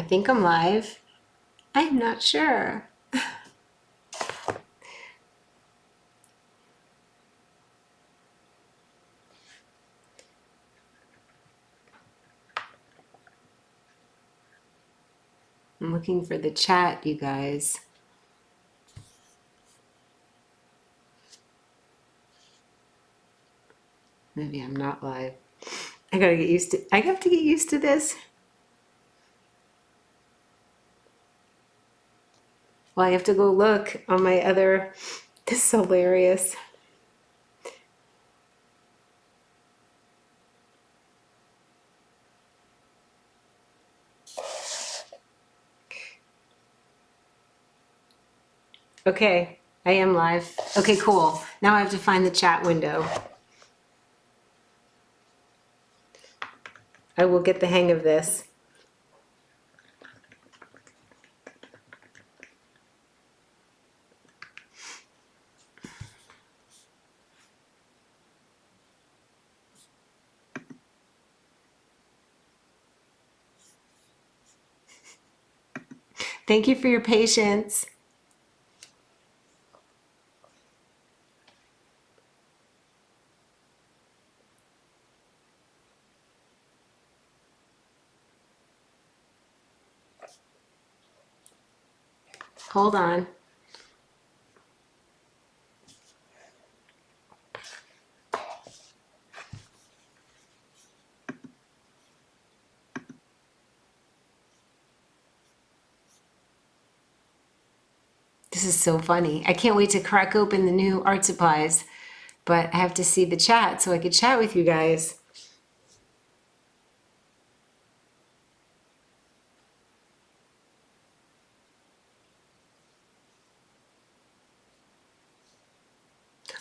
think I'm live. I'm not sure. I'm looking for the chat, you guys. Maybe I'm not live. I have to get used to this. Well, I have to go look on my other, this is hilarious. Okay, I am live. Okay, cool. Now I have to find the chat window. I will get the hang of this. Thank you for your patience. Hold on. This is so funny. I can't wait to crack open the new art supplies, but I have to see the chat so I could chat with you guys.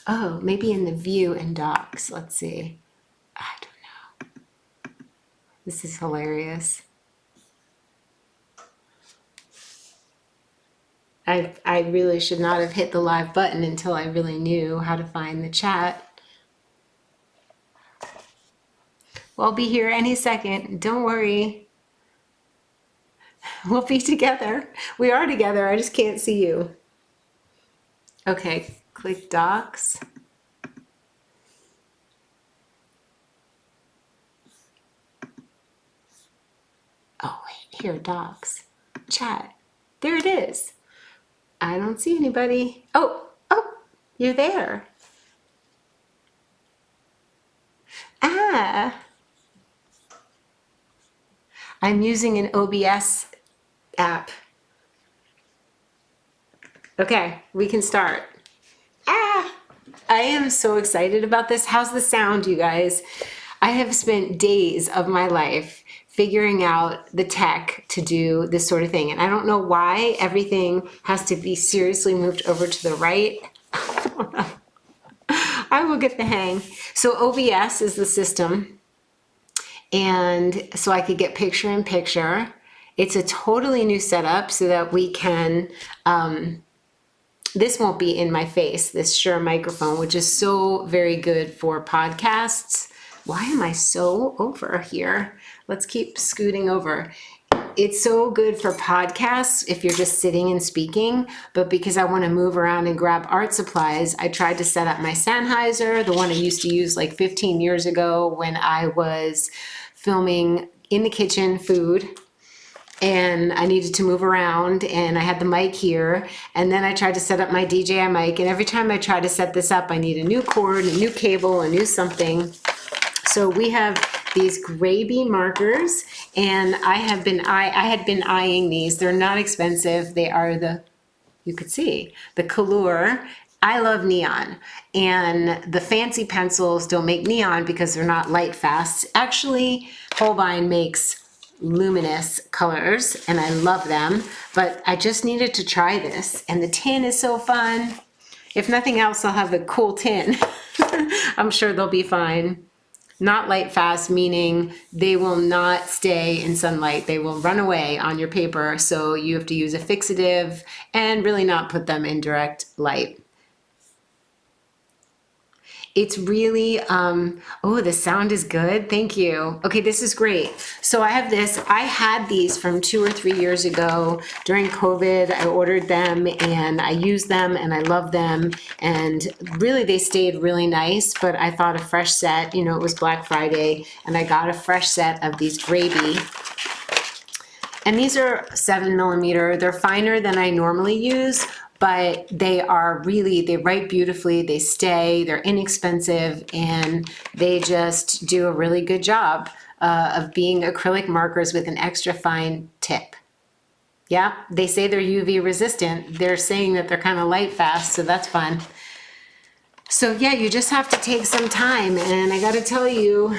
Oh, maybe in the view and docs. Let's see. I don't know. This is hilarious. I really should not have hit the live button until I really knew how to find the chat. Well, I'll be here any second. Don't worry. We'll be together. We are together. I just can't see you. Okay, click docs. Oh, wait, here, docs. Chat. There it is. I don't see anybody. Oh, you're there. Ah. I'm using an OBS app. Okay, we can start. Ah. I am so excited about this. How's the sound, you guys? I have spent days of my life figuring out the tech to do this sort of thing. And I don't know why everything has to be seriously moved over to the right. I will get the hang. So OBS is the system. And so I could get picture in picture. It's a totally new setup so that we can, this won't be in my face, this Shure microphone, which is so very good for podcasts. Why am I so over here? Let's keep scooting over. It's so good for podcasts if you're just sitting and speaking, but because I want to move around and grab art supplies, I tried to set up my Sennheiser, the one I used to use like 15 years ago when I was filming in the kitchen food. And I needed to move around and I had the mic here, and then I tried to set up my DJI mic, and every time I try to set this up I need a new cord, a new cable, a new something. So we have these grabie markers, and I had been eyeing these. They're not expensive. They are you could see, the kalour. I love neon, and the fancy pencils don't make neon because they're not light fast. Actually, Holbein makes luminous colors and I love them, but I just needed to try this, and the tin is so fun. If nothing else, I'll have a cool tin. I'm sure they'll be fine. Not light fast, meaning they will not stay in sunlight. They will run away on your paper, so you have to use a fixative and really not put them in direct light. It's really, oh, the sound is good. Thank you. Okay, this is great. So I have this, I had these from 2 or 3 years ago during COVID. I ordered them and I used them and I love them. And really they stayed really nice, but I thought a fresh set, you know, it was Black Friday and I got a fresh set of these grabie. And these are 7mm. They're finer than I normally use, but they are really, they write beautifully, they stay, they're inexpensive, and they just do a really good job of being acrylic markers with an extra fine tip. Yeah, they say they're UV resistant. They're saying that they're kind of light fast, so that's fun. So yeah, you just have to take some time, and I gotta tell you,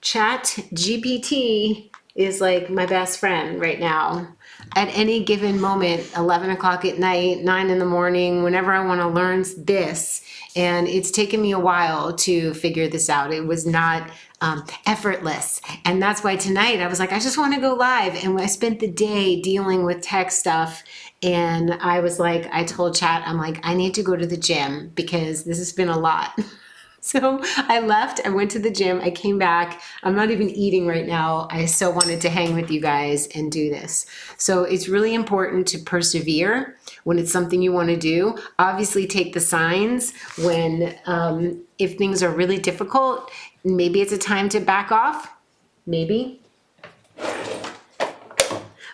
ChatGPT is like my best friend right now. At any given moment, 11 o'clock at night, 9 in the morning, whenever I want to learn this, and it's taken me a while to figure this out. It was not effortless. And that's why tonight I was like, I just want to go live. And I spent the day dealing with tech stuff. And I was like, I told Chat, I'm like, I need to go to the gym because this has been a lot. So I left, I went to the gym, I came back. I'm not even eating right now. I so wanted to hang with you guys and do this. So it's really important to persevere when it's something you want to do. Obviously take the signs when, if things are really difficult, maybe it's a time to back off, maybe.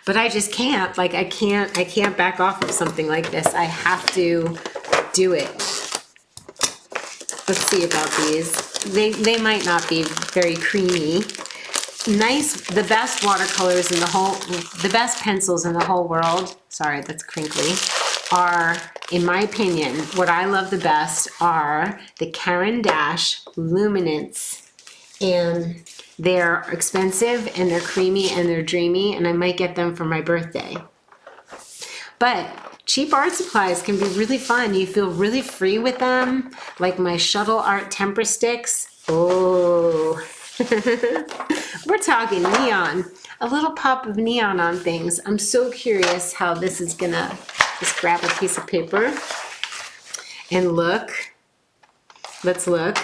But I just can't, like I can't back off of something like this. I have to do it. Let's see about these. They might not be very creamy. Nice, the best watercolors in the whole, the best pencils in the whole world, sorry, that's crinkly, are, in my opinion, what I love the best are the Caran d'Ache Luminance. And they're expensive and they're creamy and they're dreamy, and I might get them for my birthday. But cheap art supplies can be really fun. You feel really free with them, like my Shuttle Art Tempera Sticks. Oh, we're talking neon. A little pop of neon on things. I'm so curious how this is gonna, just grab a piece of paper and look. Let's look.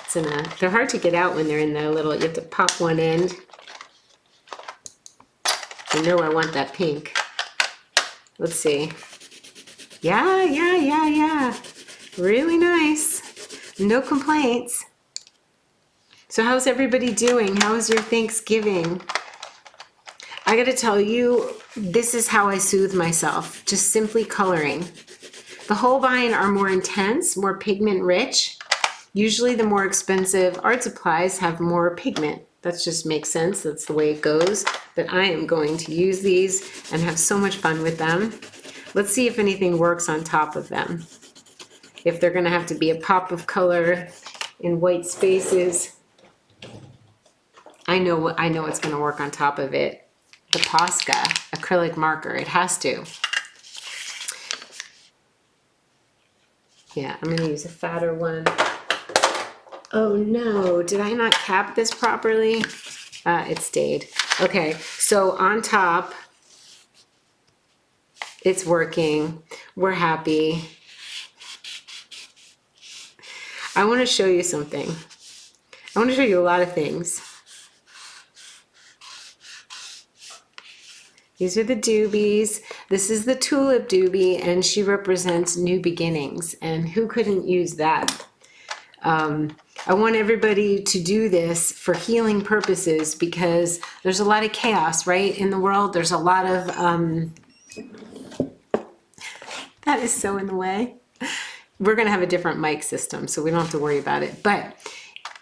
It's in a, they're hard to get out when they're in their little, you have to pop one end. I know I want that pink. Let's see. Yeah. Really nice. No complaints. So how's everybody doing? How was your Thanksgiving? I gotta tell you, this is how I soothe myself, just simply coloring. The Holbein are more intense, more pigment rich. Usually the more expensive art supplies have more pigment. That just makes sense, that's the way it goes. But I am going to use these and have so much fun with them. Let's see if anything works on top of them. If they're gonna have to be a pop of color in white spaces. I know it's gonna work on top of it. The Posca acrylic marker, it has to. Yeah, I'm gonna use a fatter one. Oh no, did I not cap this properly? It stayed. Okay, so on top, it's working. We're happy. I want to show you something. I want to show you a lot of things. These are the doobies. This is the tulip doobie, and she represents new beginnings. And who couldn't use that? I want everybody to do this for healing purposes because there's a lot of chaos, right, in the world. There's a lot of, that is so in the way. We're going to have a different mic system, so we don't have to worry about it. But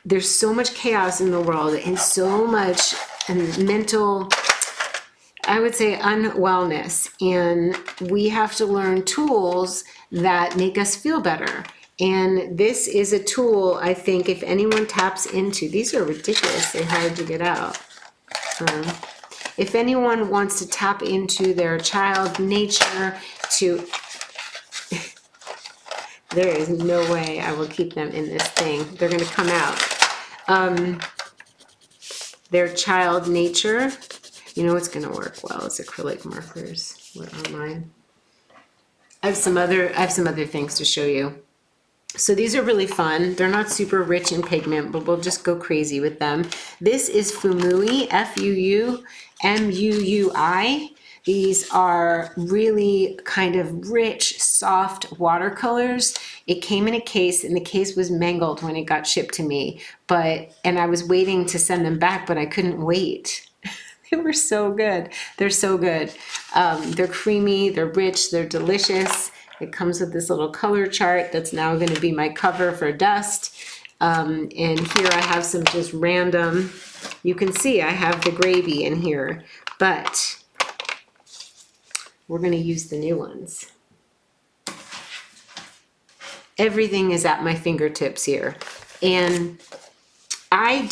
there's so much chaos in the world and so much mental, I would say, unwellness. And we have to learn tools that make us feel better. And this is a tool, I think, if anyone taps into, these are ridiculously hard to get out. If anyone wants to tap into their child nature to, there is no way I will keep them in this thing. They're gonna come out. Their child nature, you know what's gonna work well is acrylic markers. What are mine? I have some other things to show you. So these are really fun. They're not super rich in pigment, but we'll just go crazy with them. This is Fumui, F-U-U-M-U-U-I. These are really kind of rich, soft watercolors. It came in a case, and the case was mangled when it got shipped to me. And I was waiting to send them back, but I couldn't wait. They were so good. They're so good. They're creamy, they're rich, they're delicious. It comes with this little color chart that's now going to be my cover for dust. And here I have some just random, you can see I have the grabie in here, but we're going to use the new ones. Everything is at my fingertips here. And I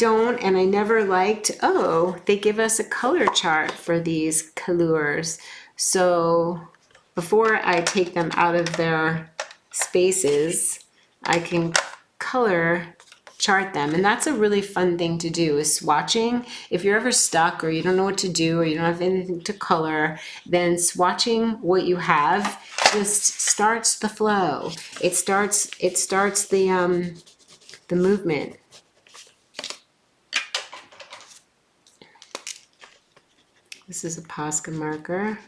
never liked, oh, they give us a color chart for these kalours. So before I take them out of their spaces, I can color chart them. And that's a really fun thing to do, is swatching. If you're ever stuck or you don't know what to do or you don't have anything to color, then swatching what you have just starts the flow. It starts the movement. This is a Posca marker.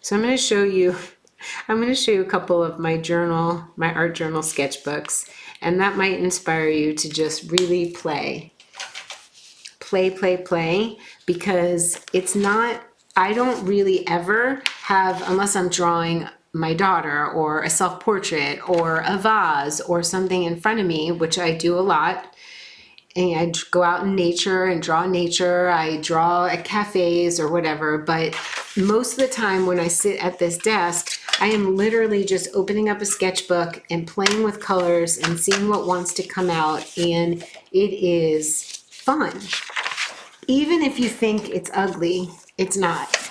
So I'm going to show you a couple of my art journal sketchbooks, and that might inspire you to just really play, because I don't really ever have, unless I'm drawing my daughter or a self-portrait or a vase or something in front of me, which I do a lot. And I go out in nature and draw nature. I draw at cafes or whatever. But most of the time when I sit at this desk, I am literally just opening up a sketchbook and playing with colors and seeing what wants to come out. And it is fun. Even if you think it's ugly, it's not.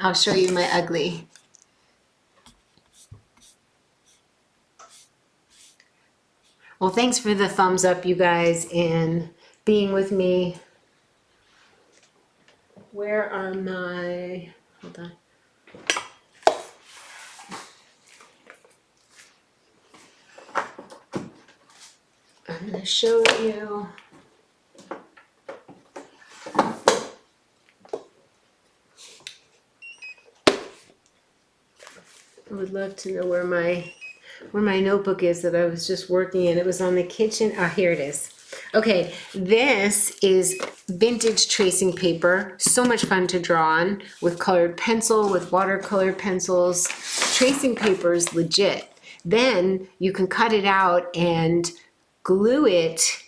I'll show you my ugly. Well, thanks for the thumbs up, you guys, and being with me. Where are my, hold on. I'm going to show you. I would love to know where my notebook is that I was just working in. It was on the kitchen. Ah, here it is. Okay, this is vintage tracing paper. So much fun to draw on with colored pencil, with watercolor pencils. Tracing paper is legit. Then you can cut it out and glue it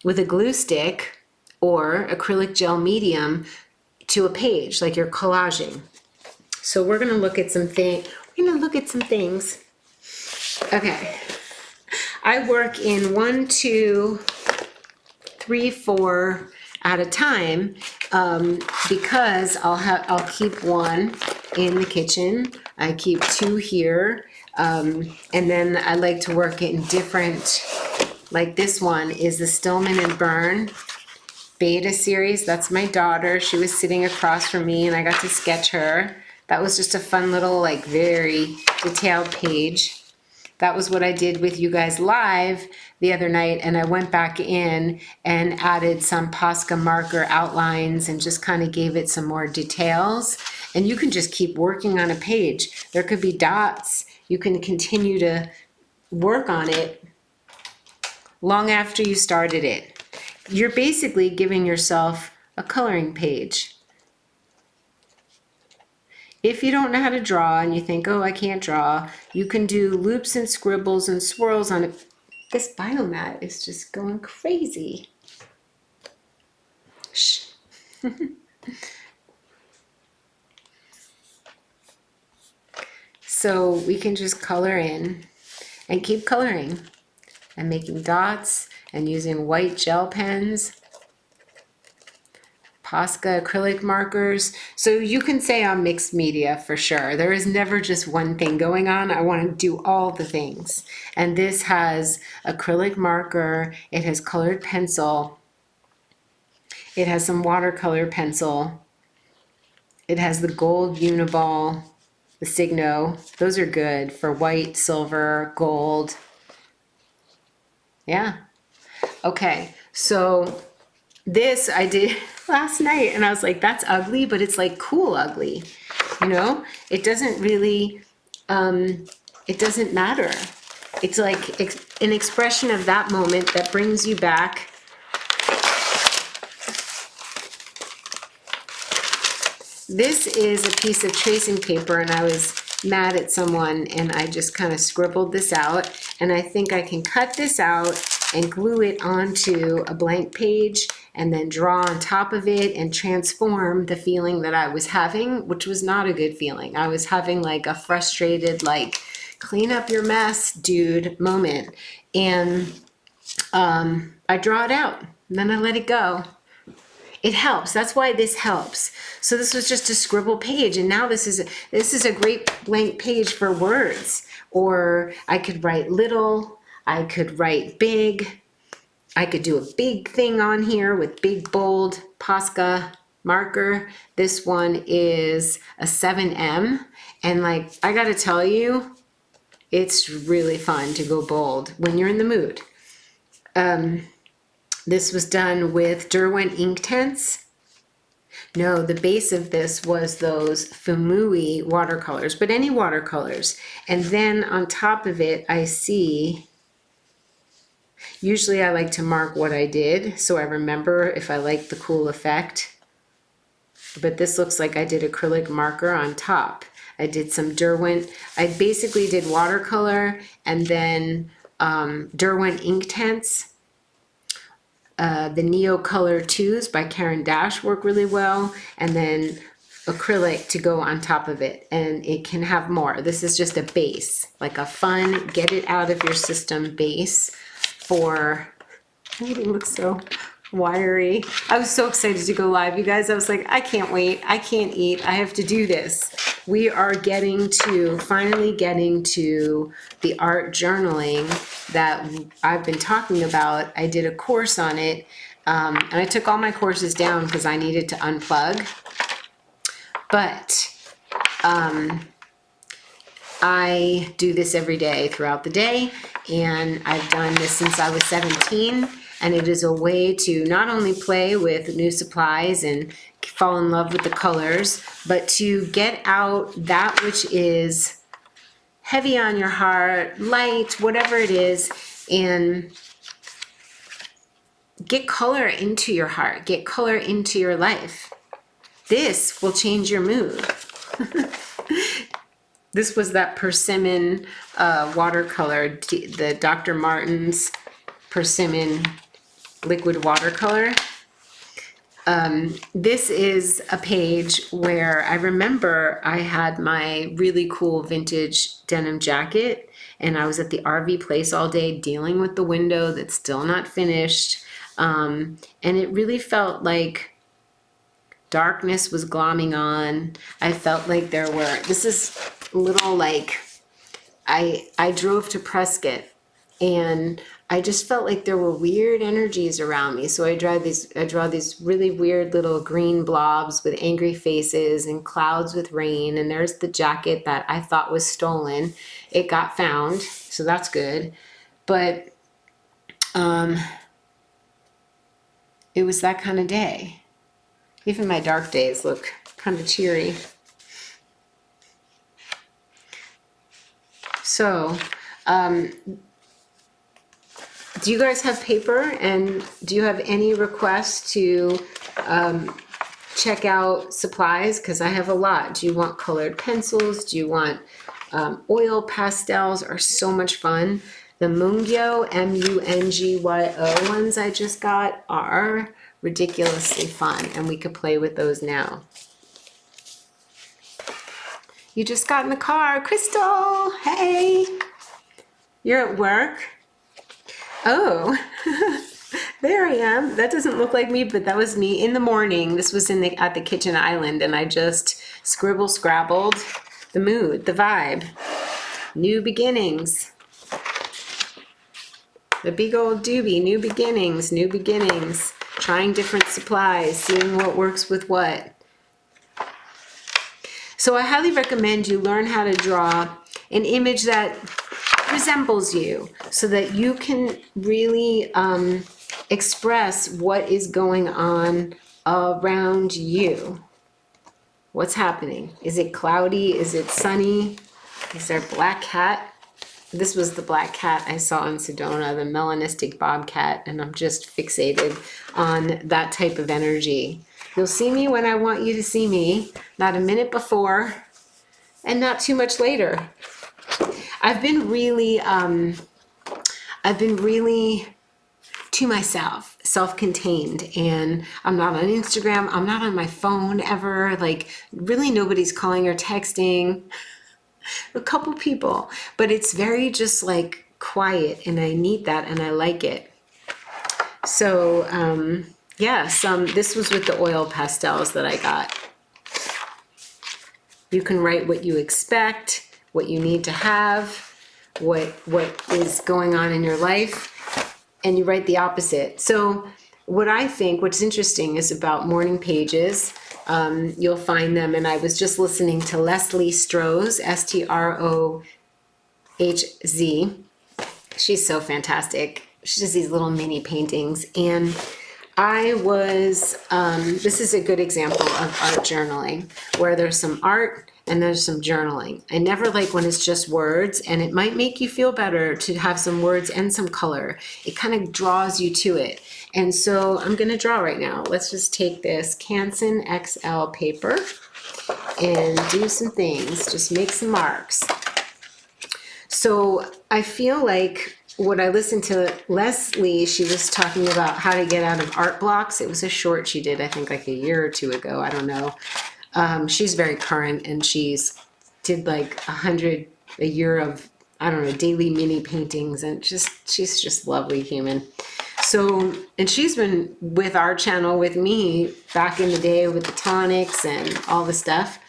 with a glue stick or acrylic gel medium to a page, like you're collaging. So we're gonna look at some things. Okay, I work in 1, 2, 3, 4 at a time because I'll keep one in the kitchen. I keep 2 here, and then I like to work in different. Like this one is the Stillman and Byrne Beta series. That's my daughter. She was sitting across from me, and I got to sketch her. That was just a fun little, like, very detailed page. That was what I did with you guys live the other night, and I went back in and added some Posca marker outlines and just kind of gave it some more details. And you can just keep working on a page. There could be dots. You can continue to work on it long after you started it. You're basically giving yourself a coloring page. If you don't know how to draw and you think, oh, I can't draw, you can do loops and scribbles and swirls on it. This biomat is just going crazy. Shh. So we can just color in and keep coloring and making dots and using white gel pens. Posca acrylic markers. So you can say I'm mixed media for sure. There is never just one thing going on. I want to do all the things. And this has acrylic marker. It has colored pencil. It has some watercolor pencil. It has the gold Uniball, the Signo. Those are good for white, silver, gold. Yeah. Okay, so this I did last night and I was like, that's ugly, but it's like cool ugly. You know, it doesn't really, it doesn't matter. It's like an expression of that moment that brings you back. This is a piece of tracing paper and I was mad at someone and I just kind of scribbled this out, and I think I can cut this out and glue it onto a blank page and then draw on top of it and transform the feeling that I was having, which was not a good feeling. I was having like a frustrated, like, clean up your mess, dude moment. And I draw it out and then I let it go. It helps. That's why this helps. So this was just a scribble page, and now this is a great blank page for words. Or I could write little, I could write big, I could do a big thing on here with big bold Posca marker. This one is a 7M, and like, I gotta tell you, it's really fun to go bold when you're in the mood. This was done with Derwent Inktense. No, the base of this was those Fumui watercolors, but any watercolors. And then on top of it, I see, usually I like to mark what I did so I remember if I like the cool effect. But this looks like I did acrylic marker on top. I did some Derwent. I basically did watercolor and then Derwent Inktense. The Neo Color 2s by Karen Dash work really well, and then acrylic to go on top of it, and it can have more. This is just a base, like a fun, get it out of your system base for, everything looks so wiry. I was so excited to go live, you guys. I was like, I can't wait, I can't eat, I have to do this. We are finally getting to the art journaling that I've been talking about. I did a course on it, and I took all my courses down because I needed to unplug. But I do this every day throughout the day, and I've done this since I was 17, and it is a way to not only play with new supplies and fall in love with the colors, but to get out that which is heavy on your heart, light, whatever it is, and get color into your heart, get color into your life. This will change your mood. This was that persimmon watercolor, the Dr. Martens persimmon liquid watercolor. This is a page where I remember I had my really cool vintage denim jacket, and I was at the RV place all day dealing with the window that's still not finished. And it really felt like darkness was glomming on. I felt like this is a little like, I drove to Prescott and I just felt like there were weird energies around me. So I draw these really weird little green blobs with angry faces and clouds with rain. And there's the jacket that I thought was stolen. It got found, so that's good. But it was that kind of day. Even my dark days look kind of cheery. So, do you guys have paper, and do you have any requests to check out supplies? Because I have a lot. Do you want colored pencils? Do you want oil pastels? Are so much fun. The Mungyo, M-U-N-G-Y-O ones I just got are ridiculously fun, and we could play with those now. You just got in the car, Crystal. Hey, you're at work. Oh, there I am. That doesn't look like me, but that was me in the morning. This was at the kitchen island, and I just scrabbled the mood, the vibe. New beginnings. The big old doobie, new beginnings, trying different supplies, seeing what works with what. So I highly recommend you learn how to draw an image that resembles you so that you can really express what is going on around you. What's happening? Is it cloudy? Is it sunny? Is there a black cat? This was the black cat I saw in Sedona, the melanistic bobcat, and I'm just fixated on that type of energy. You'll see me when I want you to see me, not a minute before and not too much later. I've been really to myself, self-contained, and I'm not on Instagram, I'm not on my phone ever, like really nobody's calling or texting. A couple people, but it's very just like quiet, and I need that and I like it. So yeah, this was with the oil pastels that I got. You can write what you expect, what you need to have, what is going on in your life, and you write the opposite. So what's interesting is about morning pages. You'll find them, and I was just listening to Leslie Stroh's, Strohz. She's so fantastic. She does these little mini paintings, and this is a good example of art journaling, where there's some art and there's some journaling. I never like when it's just words, and it might make you feel better to have some words and some color. It kind of draws you to it. And so I'm going to draw right now. Let's just take this Canson XL paper and do some things, just make some marks. So I feel like when I listened to Leslie, she was talking about how to get out of art blocks. It was a short she did, I think like a year or two ago, I don't know. She's very current, and she's did like 100 a year of, I don't know, daily mini paintings, and she's just lovely human. So, and she's been with our channel with me back in the day with the tonics and all the stuff.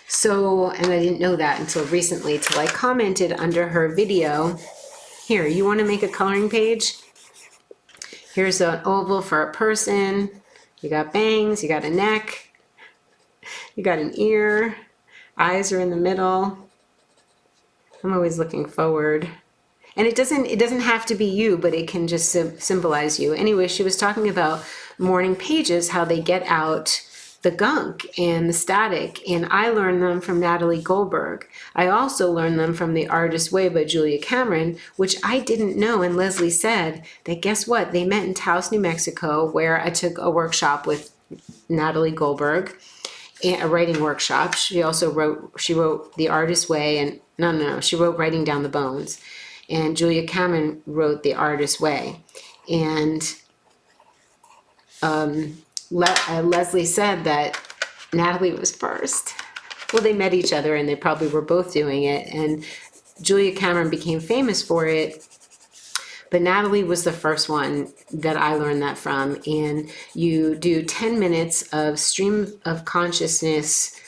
So, and I didn't know that until recently, till I commented under her video, here, you want to make a coloring page? Here's an oval for a person. You got bangs, you got a neck, you got an ear, eyes are in the middle. I'm always looking forward. And it doesn't have to be you, but it can just symbolize you. Anyway, she was talking about morning pages, how they get out the gunk and the static, and I learned them from Natalie Goldberg. I also learned them from The Artist Way by Julia Cameron, which I didn't know, and Leslie said that guess what? They met in Taos, New Mexico, where I took a workshop with Natalie Goldberg, a writing workshop. She also wrote The Artist Way, and no, she wrote Writing Down the Bones. And Julia Cameron wrote The Artist Way. And Leslie said that Natalie was first. Well, they met each other and they probably were both doing it. And Julia Cameron became famous for it. But Natalie was the first one that I learned that from. And you do 10 minutes of stream of consciousness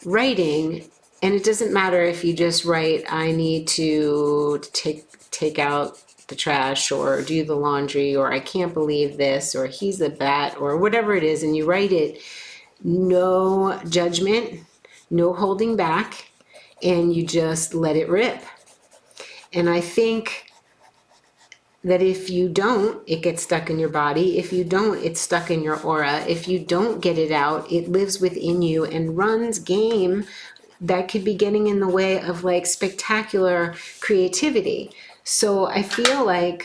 writing. And it doesn't matter if you just write, I need to take out the trash, or do the laundry, or I can't believe this, or he's a bat, or whatever it is, and you write it, no judgment, no holding back, and you just let it rip. And I think that if you don't, it gets stuck in your body. If you don't, it's stuck in your aura. If you don't get it out, it lives within you and runs game that could be getting in the way of like spectacular creativity. So I feel like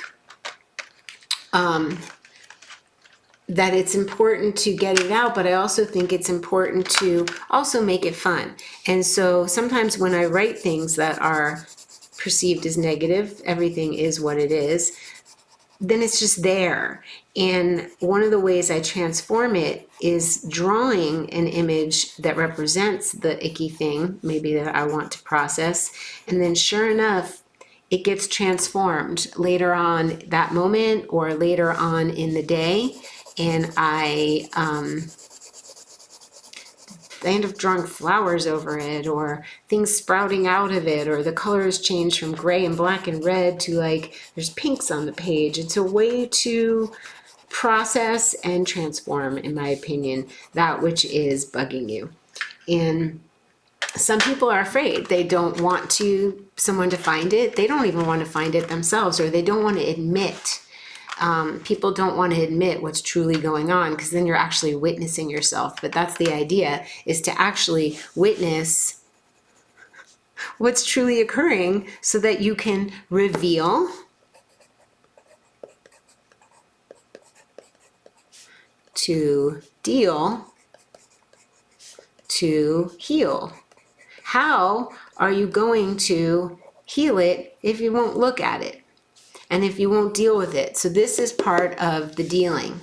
that it's important to get it out, but I also think it's important to also make it fun. And so sometimes when I write things that are perceived as negative, everything is what it is, then it's just there. And one of the ways I transform it is drawing an image that represents the icky thing, maybe that I want to process. And then sure enough, it gets transformed later on that moment or later on in the day. And I end up drawing flowers over it, or things sprouting out of it, or the colors change from gray and black and red to like there's pinks on the page. It's a way to process and transform, in my opinion, that which is bugging you. And some people are afraid. They don't want someone to find it. They don't even want to find it themselves, or they don't want to admit. People don't want to admit what's truly going on, because then you're actually witnessing yourself. But that's the idea, is to actually witness what's truly occurring so that you can reveal, to deal, to heal. How are you going to heal it if you won't look at it and if you won't deal with it? So this is part of the dealing.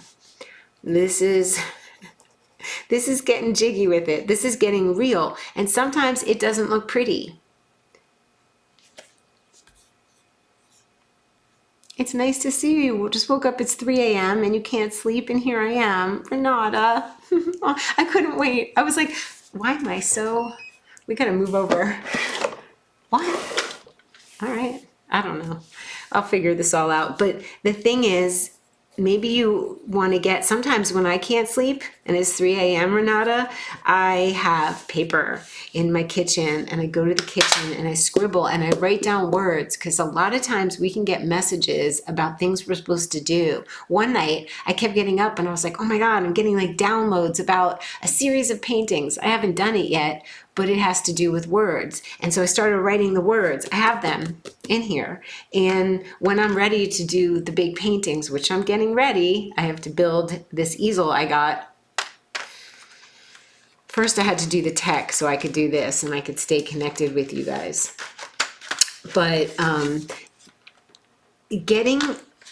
This is getting jiggy with it. This is getting real. And sometimes it doesn't look pretty. It's nice to see you. Just woke up, it's 3 a.m. and you can't sleep, and here I am, Renata. I couldn't wait. I was like, why am I so... We gotta move over. What? All right. I don't know. I'll figure this all out. But the thing is, maybe you want to get, sometimes when I can't sleep and it's 3 a.m. Renata, I have paper in my kitchen, and I go to the kitchen and I scribble and I write down words, because a lot of times we can get messages about things we're supposed to do. One night I kept getting up and I was like, oh my God, I'm getting like downloads about a series of paintings. I haven't done it yet, but it has to do with words. And so I started writing the words. I have them in here. And when I'm ready to do the big paintings, which I'm getting ready, I have to build this easel I got. First I had to do the tech so I could do this and I could stay connected with you guys. But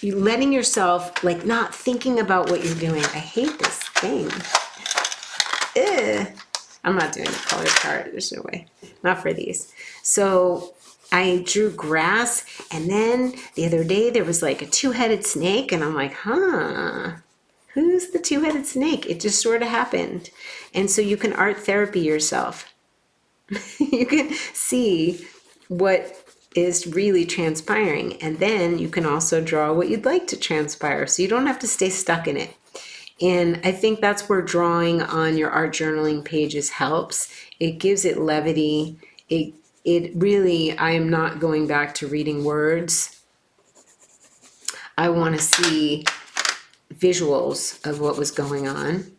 letting yourself, like, not thinking about what you're doing. I hate this thing. Ugh. I'm not doing a color chart. There's no way. Not for these. So I drew grass, and then the other day there was like a two-headed snake, and I'm like, who's the two-headed snake? It just sort of happened. And so you can art therapy yourself. You can see what is really transpiring, and then you can also draw what you'd like to transpire, so you don't have to stay stuck in it. And I think that's where drawing on your art journaling pages helps. It gives it levity. It really, I am not going back to reading words. I want to see visuals of what was going on.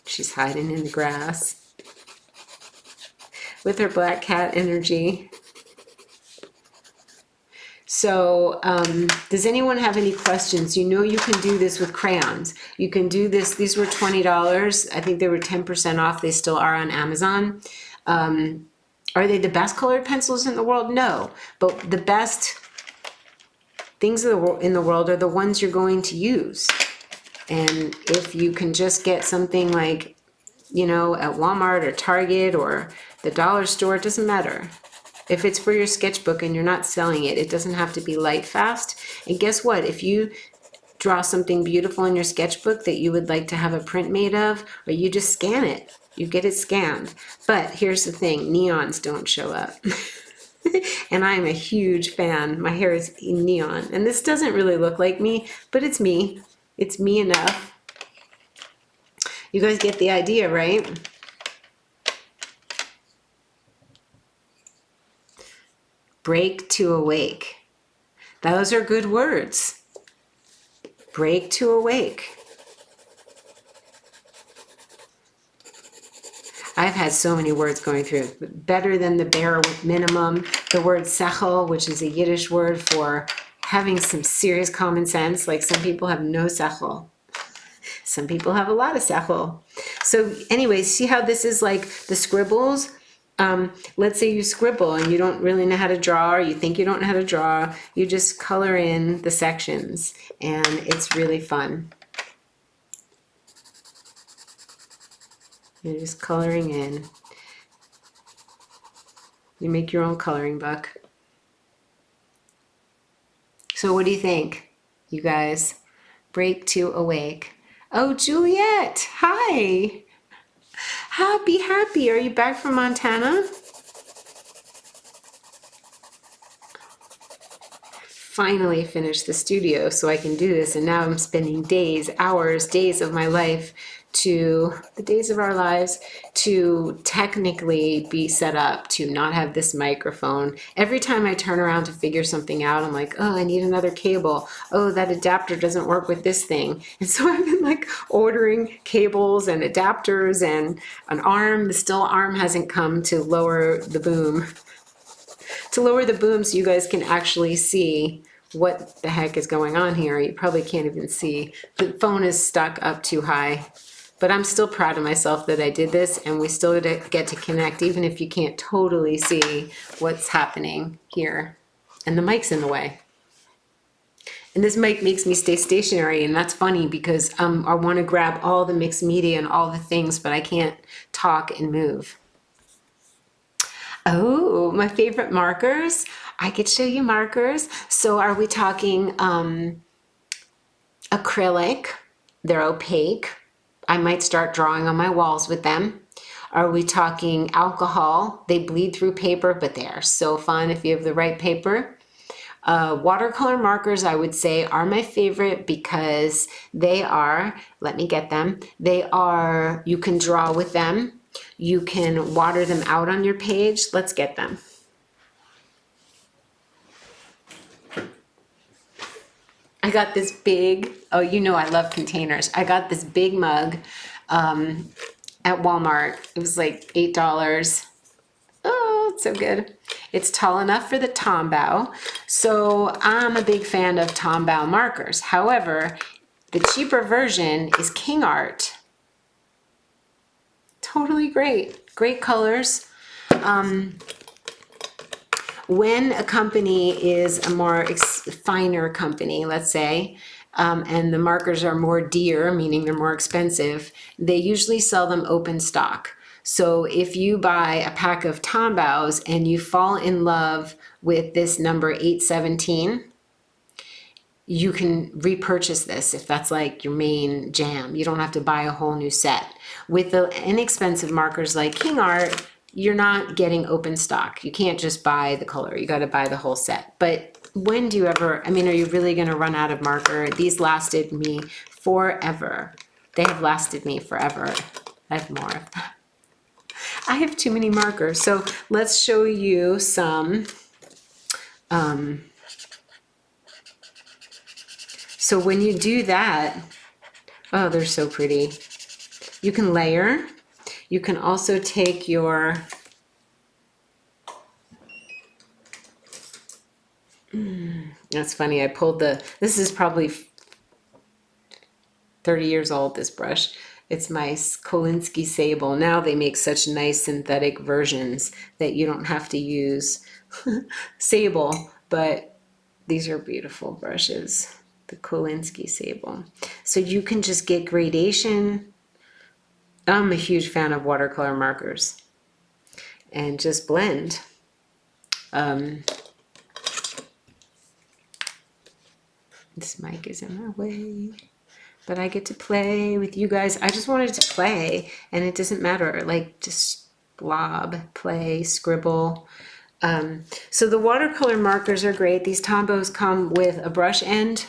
She's hiding in the grass with her black cat energy. So does anyone have any questions? You know, you can do this with crayons. You can do this. These were $20. I think they were 10% off. They still are on Amazon. Are they the best colored pencils in the world? No. But the best things in the world are the ones you're going to use. And if you can just get something like, you know, at Walmart or Target or the dollar store, it doesn't matter. If it's for your sketchbook and you're not selling it, it doesn't have to be light fast. And guess what? If you draw something beautiful in your sketchbook that you would like to have a print made of, or you just scan it, you get it scanned. But here's the thing, neons don't show up. And I'm a huge fan. My hair is neon. And this doesn't really look like me, but it's me. It's me enough. You guys get the idea, right? Break to awake. Those are good words. Break to awake. I've had so many words going through. Better than the bear with minimum. The word sechel, which is a Yiddish word for having some serious common sense. Like, some people have no sechel. Some people have a lot of sechel. So anyways, see how this is like the scribbles? Let's say you scribble and you don't really know how to draw, or you think you don't know how to draw. You just color in the sections, and it's really fun. You're just coloring in. You make your own coloring book. So what do you think, you guys? Break to awake. Oh, Juliet, hi. Happy. Are you back from Montana? finally finished the studio so I can do this. And now I'm spending days, hours, days of my life the days of our lives to technically be set up to not have this microphone. Every time I turn around to figure something out, I'm like, oh, I need another cable. Oh, that adapter doesn't work with this thing. And so I've been like ordering cables and adapters and an arm. The still arm hasn't come to lower the boom. To lower the boom so you guys can actually see what the heck is going on here. You probably can't even see. The phone is stuck up too high. But I'm still proud of myself that I did this, and we still get to connect even if you can't totally see what's happening here. And the mic's in the way. And this mic makes me stay stationary, and that's funny because I want to grab all the mixed media and all the things, but I can't talk and move. Oh, my favorite markers. I could show you markers. So are we talking acrylic? They're opaque. I might start drawing on my walls with them. Are we talking alcohol? They bleed through paper, but they are so fun if you have the right paper. Watercolor markers, I would say, are my favorite because they are, let me get them, you can draw with them. You can water them out on your page. Let's get them. I got this big, oh, you know I love containers. I got this big mug at Walmart. It was like $8. Oh, it's so good. It's tall enough for the Tombow. So I'm a big fan of Tombow markers. However, the cheaper version is King Art. Totally great. Great colors. When a company is a more finer company, let's say, and the markers are more dear, meaning they're more expensive, they usually sell them open stock. So if you buy a pack of Tombows and you fall in love with this number 817, you can repurchase this if that's like your main jam. You don't have to buy a whole new set. With the inexpensive markers like King Art, you're not getting open stock. You can't just buy the color. You got to buy the whole set. But when do you ever, I mean, are you really going to run out of marker? These lasted me forever. They have lasted me forever. I have more of them. I have too many markers. So let's show you some. So when you do that, oh, they're so pretty. You can layer. You can also take your that's funny. I pulled this is probably 30 years old, this brush. It's my Kolinsky Sable. Now they make such nice synthetic versions that you don't have to use sable, but these are beautiful brushes, the Kolinsky Sable. So you can just get gradation. I'm a huge fan of watercolor markers and just blend. This mic is in my way, but I get to play with you guys. I just wanted to play, and it doesn't matter, like just blob, play, scribble. So the watercolor markers are great. These Tombows come with a brush end.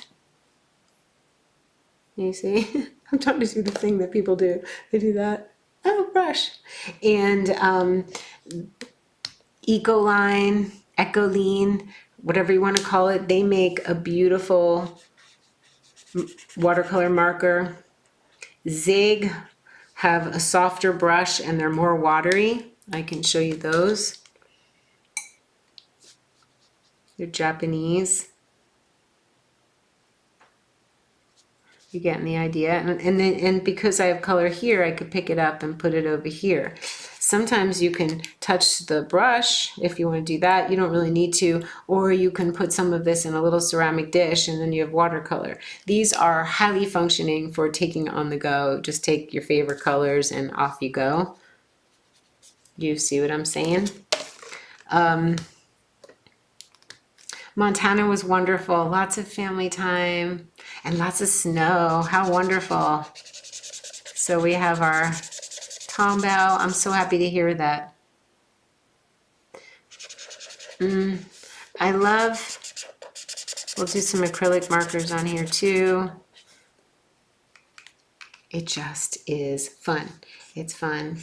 You see? I'm trying to do the thing that people do. They do that. Oh, brush. And Ecoline, whatever you want to call it, they make a beautiful watercolor marker. Zig have a softer brush and they're more watery. I can show you those. They're Japanese. You getting the idea? And because I have color here, I could pick it up and put it over here. Sometimes you can touch the brush if you want to do that. You don't really need to, or you can put some of this in a little ceramic dish and then you have watercolor. These are highly functioning for taking on the go. Just take your favorite colors and off you go. You see what I'm saying? Montana was wonderful. Lots of family time and lots of snow. How wonderful. So we have our Tombow. I'm so happy to hear that. I love We'll do some acrylic markers on here too. It just is fun. It's fun.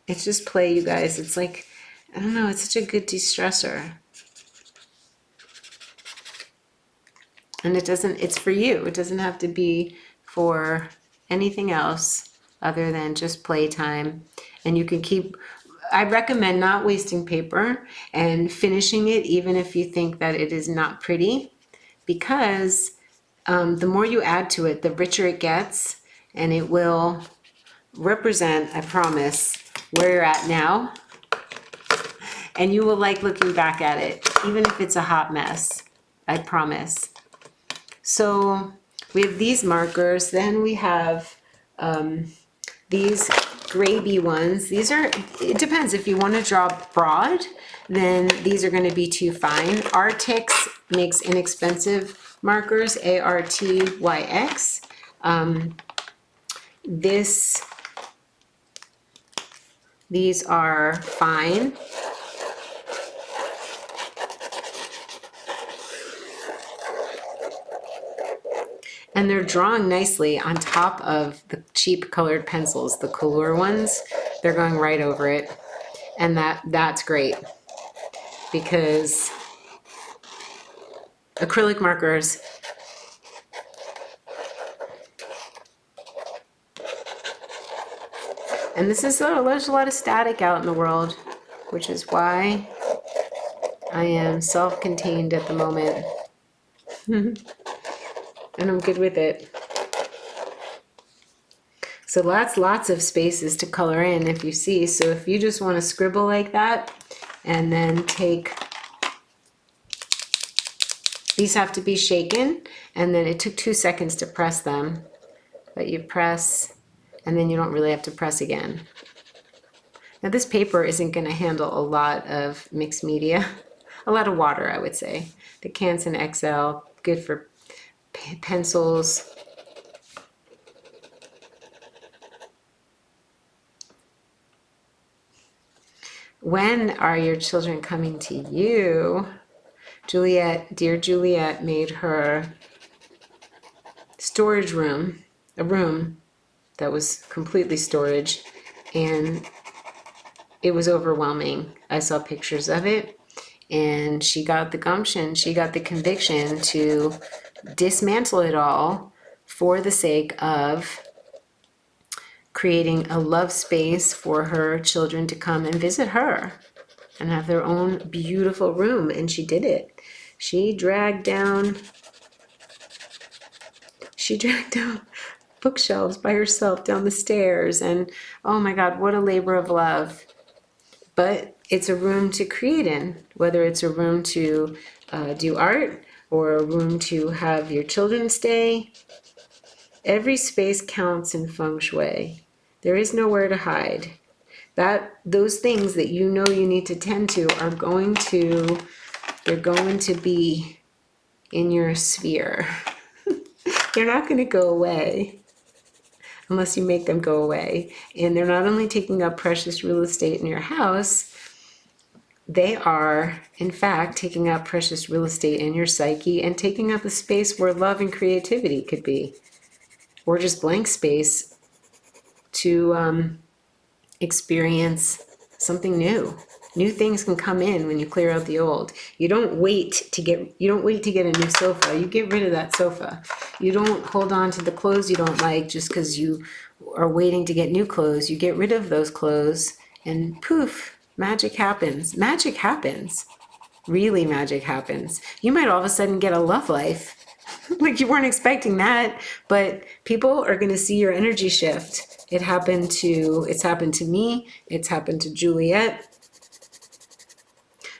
It's just play, you guys. It's like, I don't know, it's such a good de-stressor. And it's for you. It doesn't have to be for anything else other than just playtime. And you can keep, I recommend not wasting paper and finishing it even if you think that it is not pretty, because the more you add to it, the richer it gets, and it will represent, I promise, where you're at now. And you will like looking back at it, even if it's a hot mess, I promise. So we have these markers, then we have these grabie ones. These are, it depends, if you want to draw broad, then these are going to be too fine. Artix makes inexpensive markers, ARTYX. These are fine. And they're drawing nicely on top of the cheap colored pencils, the kalour ones. They're going right over it. And that's great, because acrylic markers, and there's a lot of static out in the world, which is why I am self-contained at the moment. And I'm good with it. So lots of spaces to color in, if you see. So if you just want to scribble like that, and then take, these have to be shaken, and then it took 2 seconds to press them, but you press, and then you don't really have to press again. Now this paper isn't going to handle a lot of mixed media, a lot of water, I would say. The Canson XL, good for pencils. When are your children coming to you? Juliet, dear Juliet, made her storage room, a room that was completely storage, and it was overwhelming. I saw pictures of it, and she got the gumption, she got the conviction to dismantle it all for the sake of creating a love space for her children to come and visit her and have their own beautiful room. And she did it. She dragged down bookshelves by herself down the stairs, and oh my God, what a labor of love. But it's a room to create in, whether it's a room to do art or a room to have your children stay. Every space counts in feng shui. There is nowhere to hide. Those things that you know you need to tend to are going to be in your sphere. They're not going to go away unless you make them go away. And they're not only taking up precious real estate in your house, they are, in fact, taking up precious real estate in your psyche and taking up a space where love and creativity could be, or just blank space to experience something new. New things can come in when you clear out the old. You don't wait to get a new sofa. You get rid of that sofa. You don't hold on to the clothes you don't like just because you are waiting to get new clothes. You get rid of those clothes, and poof, magic happens. Magic happens. Really, magic happens. You might all of a sudden get a love life. Like you weren't expecting that, but people are going to see your energy shift. It's happened to me. It's happened to Juliet.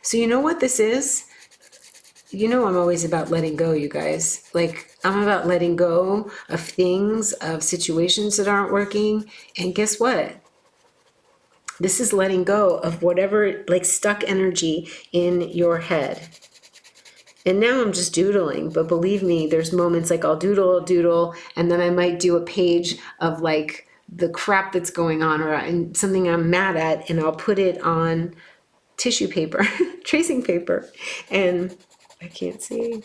So you know what this is? You know I'm always about letting go, you guys. Like, I'm about letting go of things, of situations that aren't working. And guess what? This is letting go of whatever, like, stuck energy in your head. And now I'm just doodling, but believe me, there's moments like I'll doodle, and then I might do a page of like the crap that's going on or something I'm mad at, and I'll put it on tissue paper, tracing paper, and I can't see.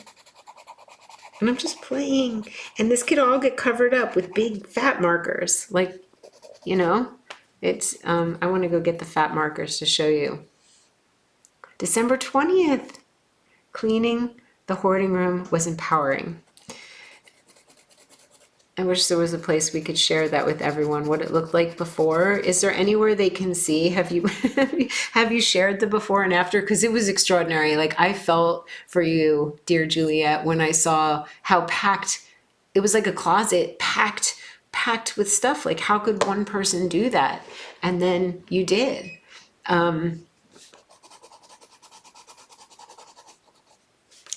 And I'm just playing. And this could all get covered up with big fat markers. Like, you know, it's, I want to go get the fat markers to show you. December 20th, cleaning the hoarding room was empowering. I wish there was a place we could share that with everyone, what it looked like before. Is there anywhere they can see? Have you have you shared the before and after? Because it was extraordinary. Like, I felt for you, dear Juliet, when I saw how packed, it was like a closet packed with stuff. Like, how could one person do that? And then you did.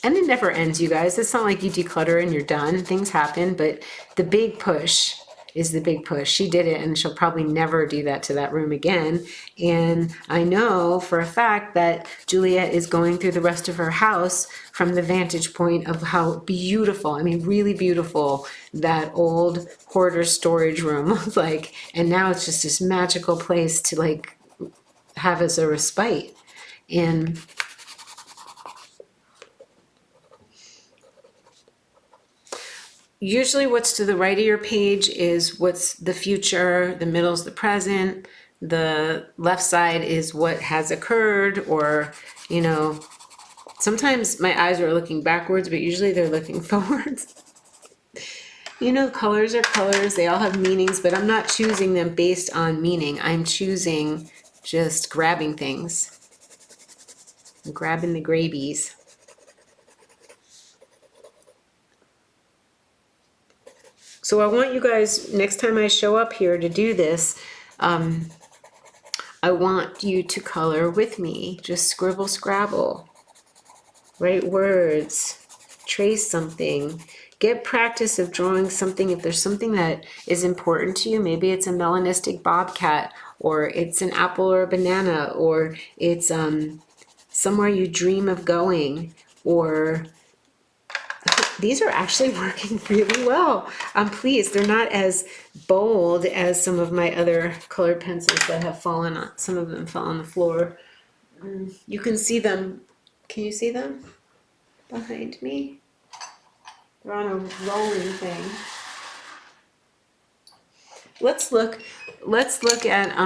And it never ends, you guys. It's not like you declutter and you're done. Things happen, but the big push is the big push. She did it, and she'll probably never do that to that room again. And I know for a fact that Juliet is going through the rest of her house from the vantage point of how beautiful, I mean, really beautiful, that old hoarder storage room was like. And now it's just this magical place to like have as a respite. And usually what's to the right of your page is what's the future, the middle's the present, the left side is what has occurred, or, you know, sometimes my eyes are looking backwards, but usually they're looking forwards. You know, colors are colors, they all have meanings, but I'm not choosing them based on meaning. I'm choosing just grabbing things. I'm grabbing the grabies. So I want you guys, next time I show up here to do this, I want you to color with me. Just scribble, scrabble. Write words. Trace something. Get practice of drawing something. If there's something that is important to you, maybe it's a melanistic bobcat, or it's an apple or a banana, or it's somewhere you dream of going, or these are actually working really well. I'm pleased. They're not as bold as some of my other colored pencils that have fallen on. Some of them fell on the floor. You can see them. Can you see them behind me? They're on a rolling thing. Let's look at,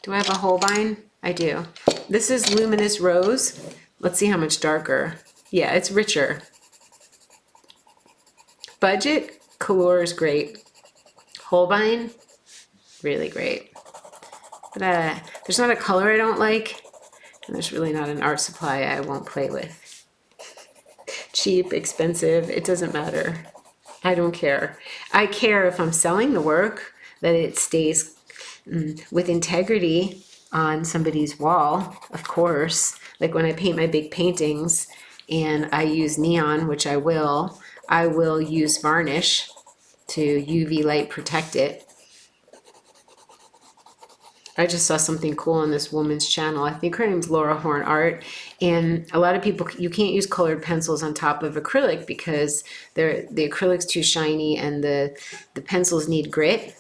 do I have a Holbein? I do. This is Luminous Rose. Let's see how much darker. Yeah, it's richer. Budget, Kalour is great. Holbein, really great. But there's not a color I don't like, and there's really not an art supply I won't play with. Cheap, expensive, it doesn't matter. I don't care. I care if I'm selling the work, that it stays with integrity on somebody's wall, of course. Like when I paint my big paintings and I use neon, which I will use varnish to UV light protect it. I just saw something cool on this woman's channel. I think her name's Laura Horn Art. And a lot of people, you can't use colored pencils on top of acrylic because the acrylic's too shiny and the pencils need grit.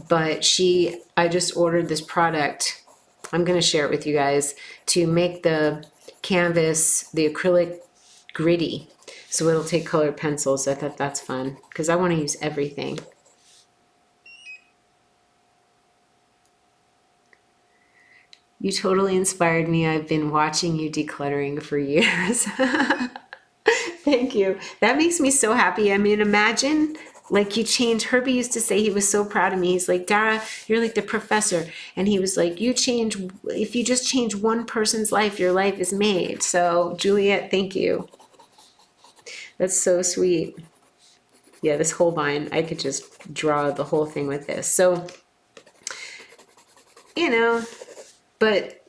But I just ordered this product. I'm going to share it with you guys to make the canvas, the acrylic, gritty. So it'll take colored pencils. I thought that's fun because I want to use everything. You totally inspired me. I've been watching you decluttering for years. Thank you. That makes me so happy. I mean, imagine like you change. Herbie used to say he was so proud of me. He's like, Dara, you're like the professor. And he was like, if you just change one person's life, your life is made. So Juliet, thank you. That's so sweet. Yeah, this Holbein, I could just draw the whole thing with this. So, you know, but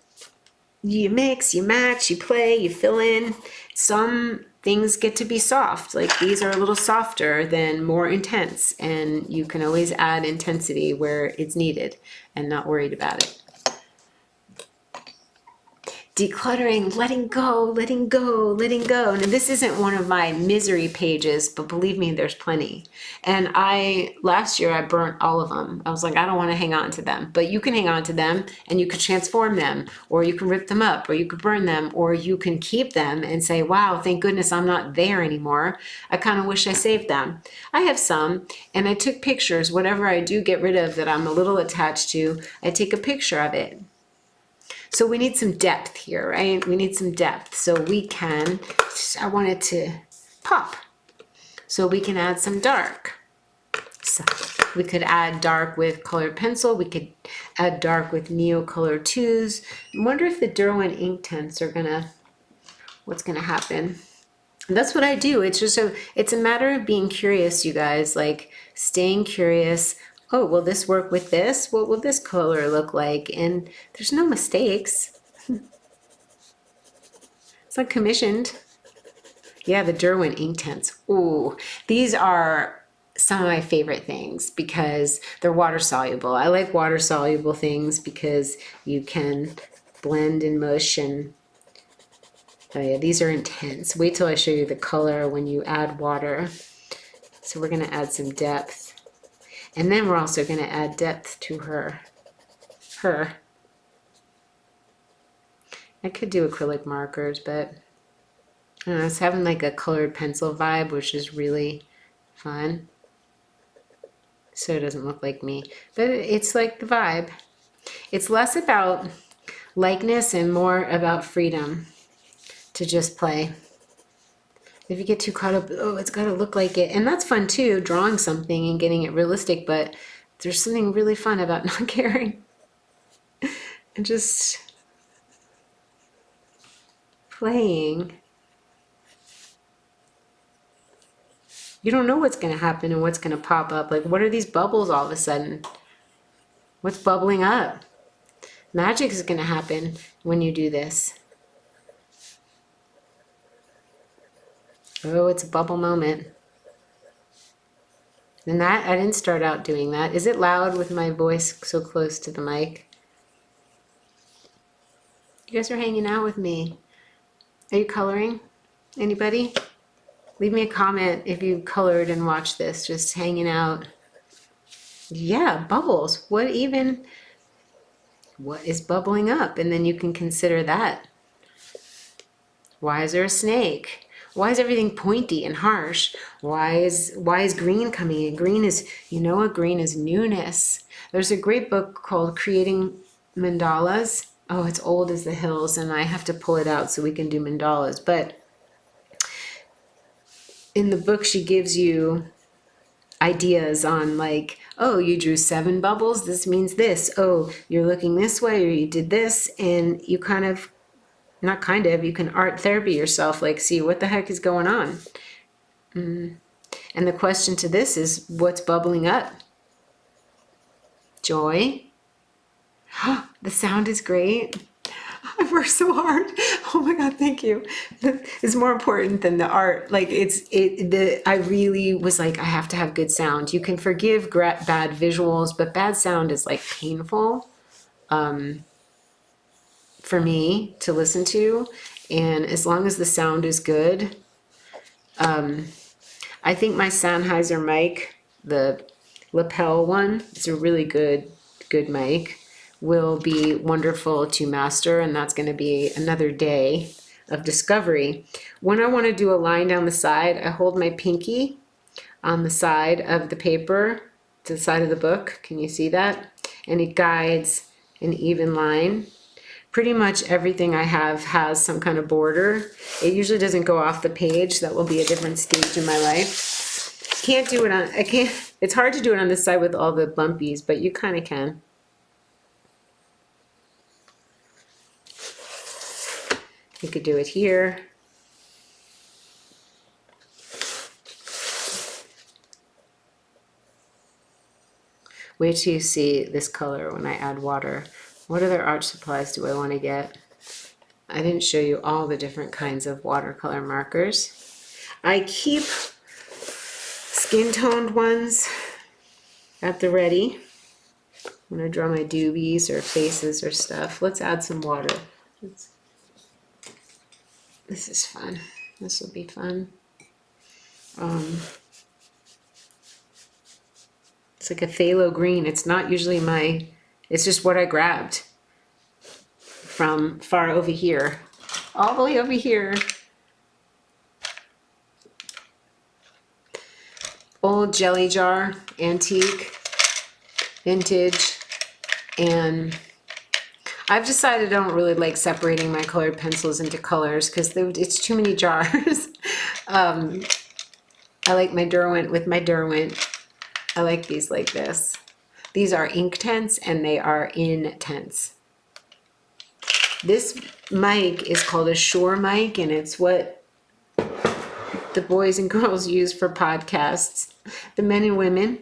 you mix, you match, you play, you fill in. Some things get to be soft. Like these are a little softer than more intense. And you can always add intensity where it's needed and not worried about it. decluttering, letting go, letting go, letting go. And this isn't one of my misery pages, but believe me, there's plenty. And last year I burnt all of them. I was like, I don't want to hang on to them, but you can hang on to them and you could transform them, or you can rip them up, or you could burn them, or you can keep them and say, wow, thank goodness I'm not there anymore. I kind of wish I saved them. I have some, and I took pictures. Whatever I do get rid of that I'm a little attached to, I take a picture of it. So we need some depth here, right? We need some depth. So we can, I want it to pop. So we can add some dark. So we could add dark with colored pencil. We could add dark with Neo Color 2s. I wonder if the Derwent ink tints are what's gonna happen. And that's what I do. It's just it's a matter of being curious, you guys, like staying curious. Oh, will this work with this? What will this color look like? And there's no mistakes. It's like commissioned. Yeah, the Derwent ink tints. Ooh, these are some of my favorite things because they're water soluble. I like water soluble things because you can blend and mush and oh yeah, these are intense. Wait till I show you the color when you add water. So we're gonna add some depth. And then we're also going to add depth to her. I could do acrylic markers, but I don't know, it's having like a colored pencil vibe, which is really fun. So it doesn't look like me, but it's like the vibe. It's less about likeness and more about freedom to just play. If you get too caught up, oh, it's got to look like it. And that's fun too, drawing something and getting it realistic, but there's something really fun about not caring. And just playing. You don't know what's going to happen and what's going to pop up. Like, what are these bubbles all of a sudden? What's bubbling up? Magic is going to happen when you do this. Oh, it's a bubble moment. And that, I didn't start out doing that. Is it loud with my voice so close to the mic? You guys are hanging out with me. Are you coloring? Anybody? Leave me a comment if you colored and watched this, just hanging out. Yeah, bubbles. What is bubbling up? And then you can consider that. Why is there a snake? Why is everything pointy and harsh? Why is green coming in? Green is, you know what? Green is newness. There's a great book called Creating Mandalas. Oh, it's old as the hills, and I have to pull it out so we can do mandalas. But in the book, she gives you ideas on like, oh, you drew 7 bubbles. This means this. Oh, you're looking this way, or you did this, and you kind of, not kind of, you can art therapy yourself, like see what the heck is going on. And the question to this is, what's bubbling up? Joy. The sound is great. I worked so hard. Oh my God, thank you. It's more important than the art. Like I really was like, I have to have good sound. You can forgive bad visuals, but bad sound is like painful. For me to listen to, and as long as the sound is good, I think my Sennheiser mic, the lapel one, it's a really good mic, will be wonderful to master, and that's going to be another day of discovery. When I want to do a line down the side, I hold my pinky on the side of the paper to the side of the book. Can you see that? And it guides an even line. Pretty much everything I have has some kind of border. It usually doesn't go off the page. That will be a different stage in my life. It's hard to do it on this side with all the bumpies, but you kind of can. You could do it here. Wait till you see this color when I add water. What other art supplies do I want to get? I didn't show you all the different kinds of watercolor markers. I keep skin toned ones at the ready when I draw my doobies or faces or stuff. Let's add some water. This is fun. This will be fun. It's like a phthalo green. It's not usually it's just what I grabbed from far over here. All the way over here. Old jelly jar, antique, vintage, and I've decided I don't really like separating my colored pencils into colors because it's too many jars. I like my Derwent with my Derwent. I like these like this. These are Inktense and they are intense. This mic is called a Shure mic, and it's what the boys and girls use for podcasts, the men and women.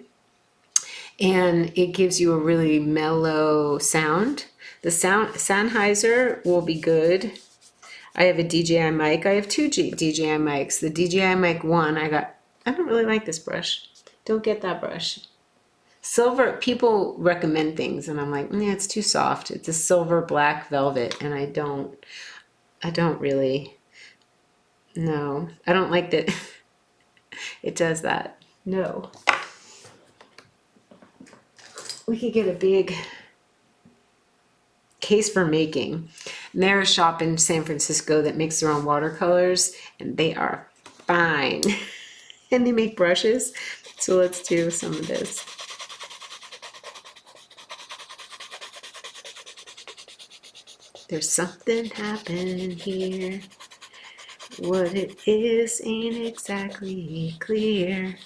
And it gives you a really mellow sound. The Sennheiser will be good. I have a DJI mic. I have two DJI mics. The DJI mic 1, I don't really like this brush. Don't get that brush. Silver, people recommend things and I'm like, yeah, it's too soft. It's a silver black velvet and I don't really, no. I don't like that it does that. No. We could get a big case for making. And there's a shop in San Francisco that makes their own watercolors and they are fine. And they make brushes. So let's do some of this. There's something happening here. What it is ain't exactly clear.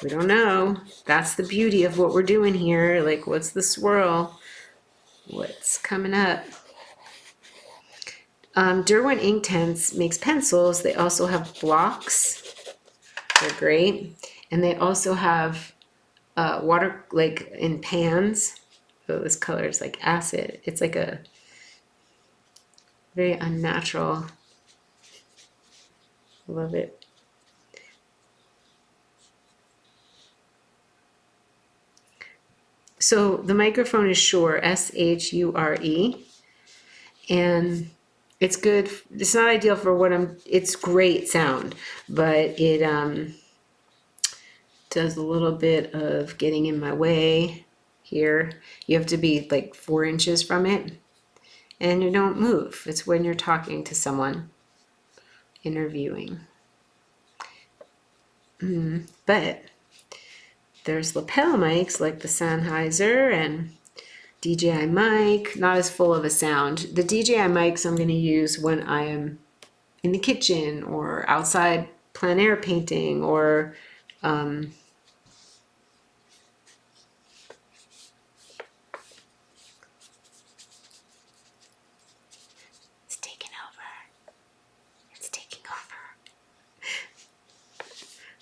We don't know. That's the beauty of what we're doing here. Like, what's the swirl? What's coming up? Derwent Inktense makes pencils. They also have blocks. They're great. And they also have water, like in pans. So this color is like acid. It's like a very unnatural. Love it. So the microphone is Shure, Shure, and it's good. It's not ideal for it's great sound, but it does a little bit of getting in my way here. You have to be like 4 inches from it. And you don't move. It's when you're talking to someone, interviewing. But there's lapel mics like the Sennheiser and DJI mic, not as full of a sound. The DJI mics I'm going to use when I am in the kitchen or outside plein air painting or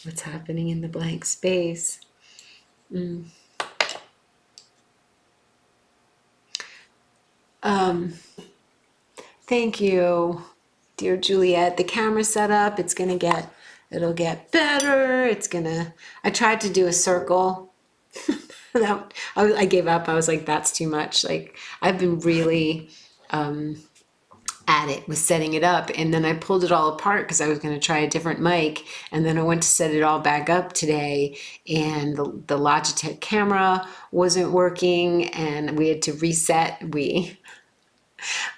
what's happening in the blank space. Thank you, dear Juliet. The camera setup, it'll get better. I tried to do a circle. I gave up. I was like, that's too much. Like, I've been really at it with setting it up, and then I pulled it all apart because I was going to try a different mic, and then I went to set it all back up today, and the Logitech camera wasn't working, and we had to reset.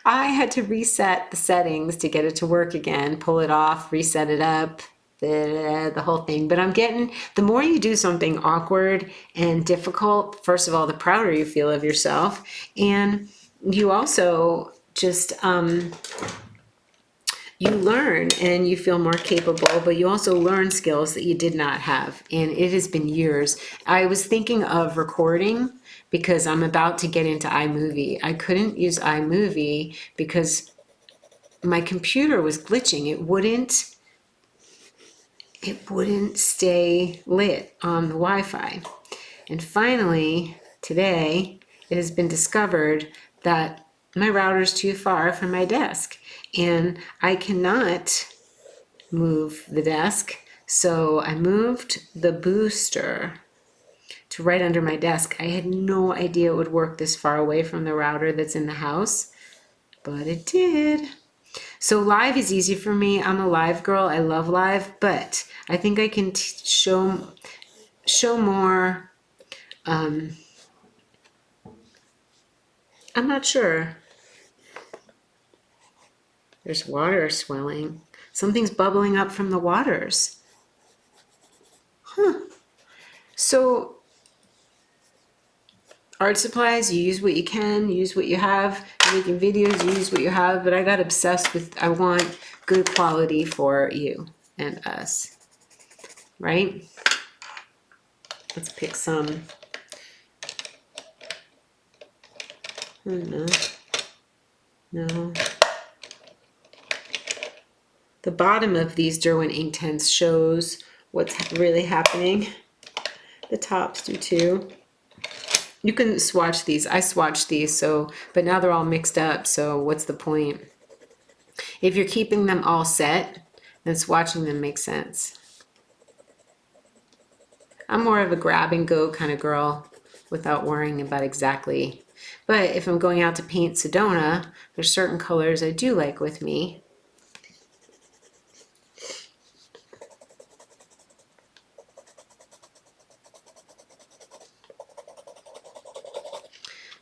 I had to reset the settings to get it to work again, pull it off, reset it up, the whole thing. But the more you do something awkward and difficult, first of all, the prouder you feel of yourself, and you also just you learn and you feel more capable, but you also learn skills that you did not have. And it has been years. I was thinking of recording because I'm about to get into iMovie. I couldn't use iMovie because my computer was glitching. It wouldn't stay lit on the Wi-Fi. And finally, today, it has been discovered that my router is too far from my desk and I cannot move the desk. So I moved the booster to right under my desk. I had no idea it would work this far away from the router that's in the house, but it did. So live is easy for me. I'm a live girl. I love live, but I think I can show more. I'm not sure. There's water swelling. Something's bubbling up from the waters. Huh. So art supplies, you use what you can, use what you have. You're making videos, you use what you have. But I got obsessed with, I want good quality for you and us, right? Let's pick some. Oh, no. No. The bottom of these Derwent Inktense shows what's really happening. The tops do too. You can swatch these. I swatched these, so, but now they're all mixed up, so what's the point? If you're keeping them all set, then swatching them makes sense. I'm more of a grab and go kind of girl without worrying about exactly. But if I'm going out to paint Sedona, there's certain colors I do like with me.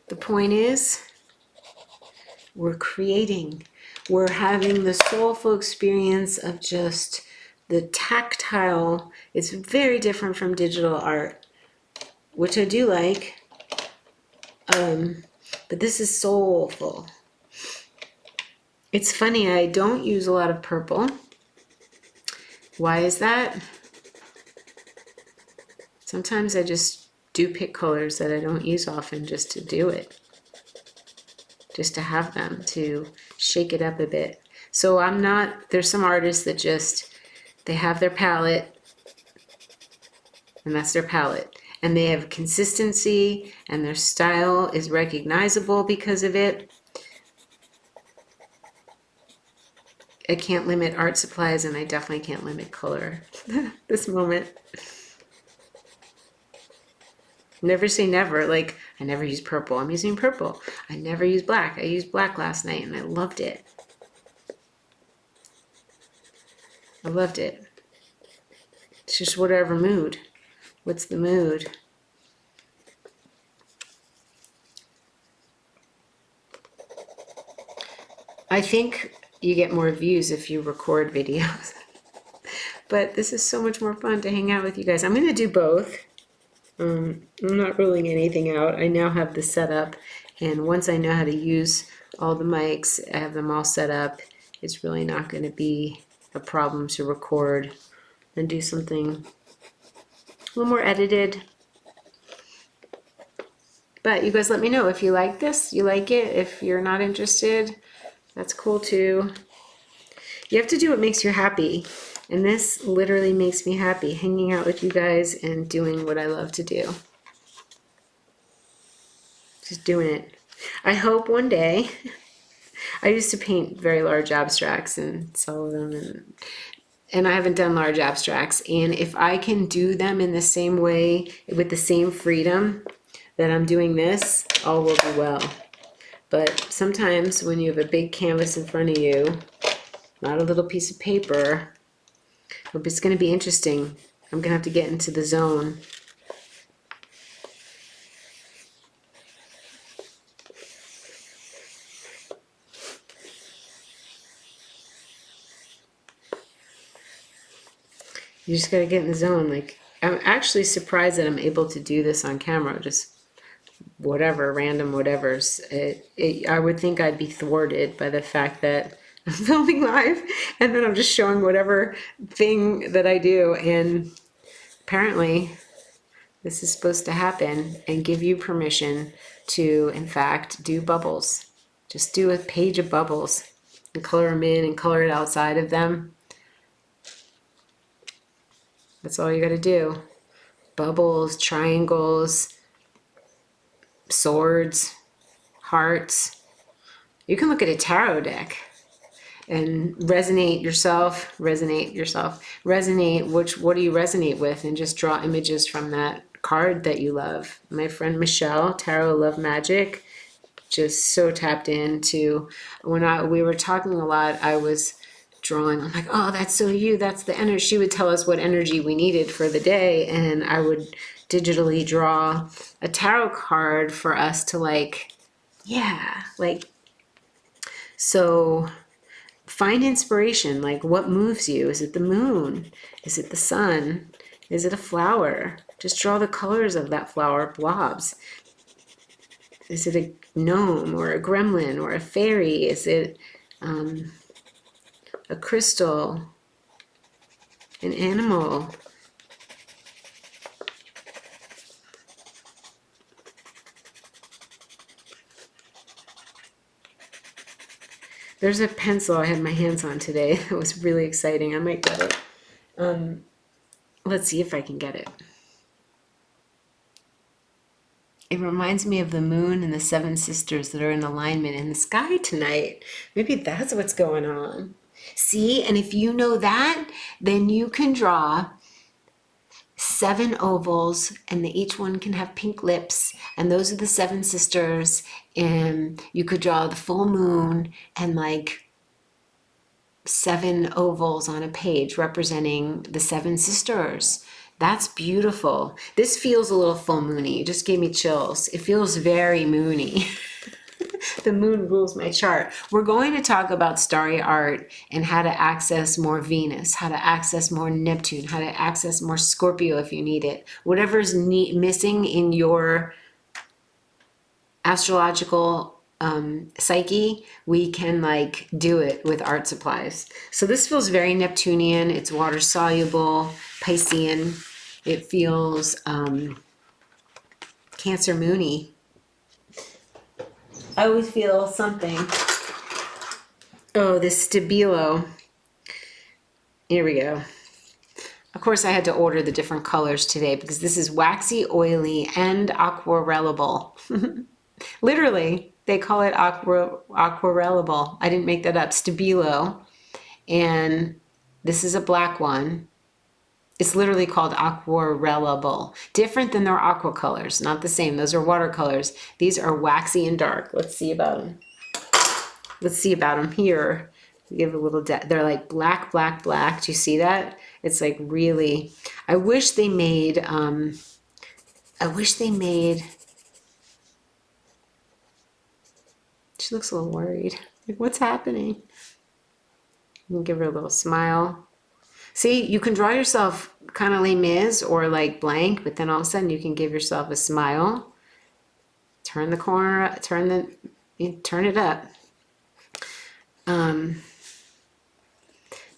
The point is, we're creating. We're having the soulful experience of just the tactile. It's very different from digital art, which I do like. But this is soulful. It's funny, I don't use a lot of purple. Why is that? Sometimes I just do pick colors that I don't use often just to do it. Just to have them, to shake it up a bit. So I'm not, there's some artists that just, they have their palette, and that's their palette. And they have consistency, and their style is recognizable because of it. I can't limit art supplies, and I definitely can't limit color this moment. Never say never. Like, I never use purple. I'm using purple. I never use black. I used black last night and I loved it. I loved it. It's just whatever mood. What's the mood? I think you get more views if you record videos. But this is so much more fun to hang out with you guys. I'm going to do both. I'm not ruling anything out. I now have the setup, and once I know how to use all the mics, I have them all set up, it's really not going to be a problem to record and do something a little more edited. But you guys let me know if you like this, you like it. If you're not interested, that's cool too. You have to do what makes you happy. And this literally makes me happy, hanging out with you guys and doing what I love to do. Just doing it. I hope one day, I used to paint very large abstracts and sell them, and I haven't done large abstracts. And if I can do them in the same way, with the same freedom that I'm doing this, all will be well. But sometimes when you have a big canvas in front of you, not a little piece of paper, it's going to be interesting. I'm going to have to get into the zone. You just got to get in the zone. Like, I'm actually surprised that I'm able to do this on camera. Just whatever, random whatevers. I would think I'd be thwarted by the fact that I'm filming live and then I'm just showing whatever thing that I do, and apparently this is supposed to happen and give you permission to, in fact, do bubbles. Just do a page of bubbles and color them in and color it outside of them. That's all you got to do. Bubbles, triangles, swords, hearts. You can look at a tarot deck and resonate yourself, what do you resonate with, and just draw images from that card that you love. My friend Michelle, Tarot Love Magic, just so tapped into. When we were talking a lot, I was drawing. I'm like, oh, that's so you. That's the energy. She would tell us what energy we needed for the day, and I would digitally draw a tarot card for us to like, yeah, like, so find inspiration. Like, what moves you? Is it the moon? Is it the sun? Is it a flower? Just draw the colors of that flower, blobs. Is it a gnome or a gremlin or a fairy? Is it a crystal, an animal? There's a pencil I had my hands on today. It was really exciting. I might get it. Let's see if I can get it. It reminds me of the moon and the seven sisters that are in alignment in the sky tonight. Maybe that's what's going on. See, and if you know that, then you can draw 7 ovals, and each one can have pink lips, and those are the seven sisters. And you could draw the full moon and like 7 ovals on a page representing the 7 sisters. That's beautiful. This feels a little full moony. It just gave me chills. It feels very moony. The moon rules my chart. We're going to talk about starry art and how to access more Venus, how to access more Neptune, how to access more Scorpio if you need it. Whatever's missing in your astrological psyche, we can like do it with art supplies. So this feels very Neptunian. It's water soluble, Piscean. It feels Cancer moony. I always feel something. Oh, this Stabilo. Here we go. Of course, I had to order the different colors today because this is waxy, oily, and aquarellable. Literally, they call it aquarellable. I didn't make that up. Stabilo. And this is a black one. It's literally called aquarellable. Different than their aqua colors. Not the same. Those are watercolors. These are waxy and dark. Let's see about them. Let's see about them here. Give a little, they're like black, black, black. Do you see that? It's like really, I wish they made, she looks a little worried. Like, what's happening? You can give her a little smile. See, you can draw yourself kind of Les Mis or like blank, but then all of a sudden you can give yourself a smile. Turn the corner, turn it up.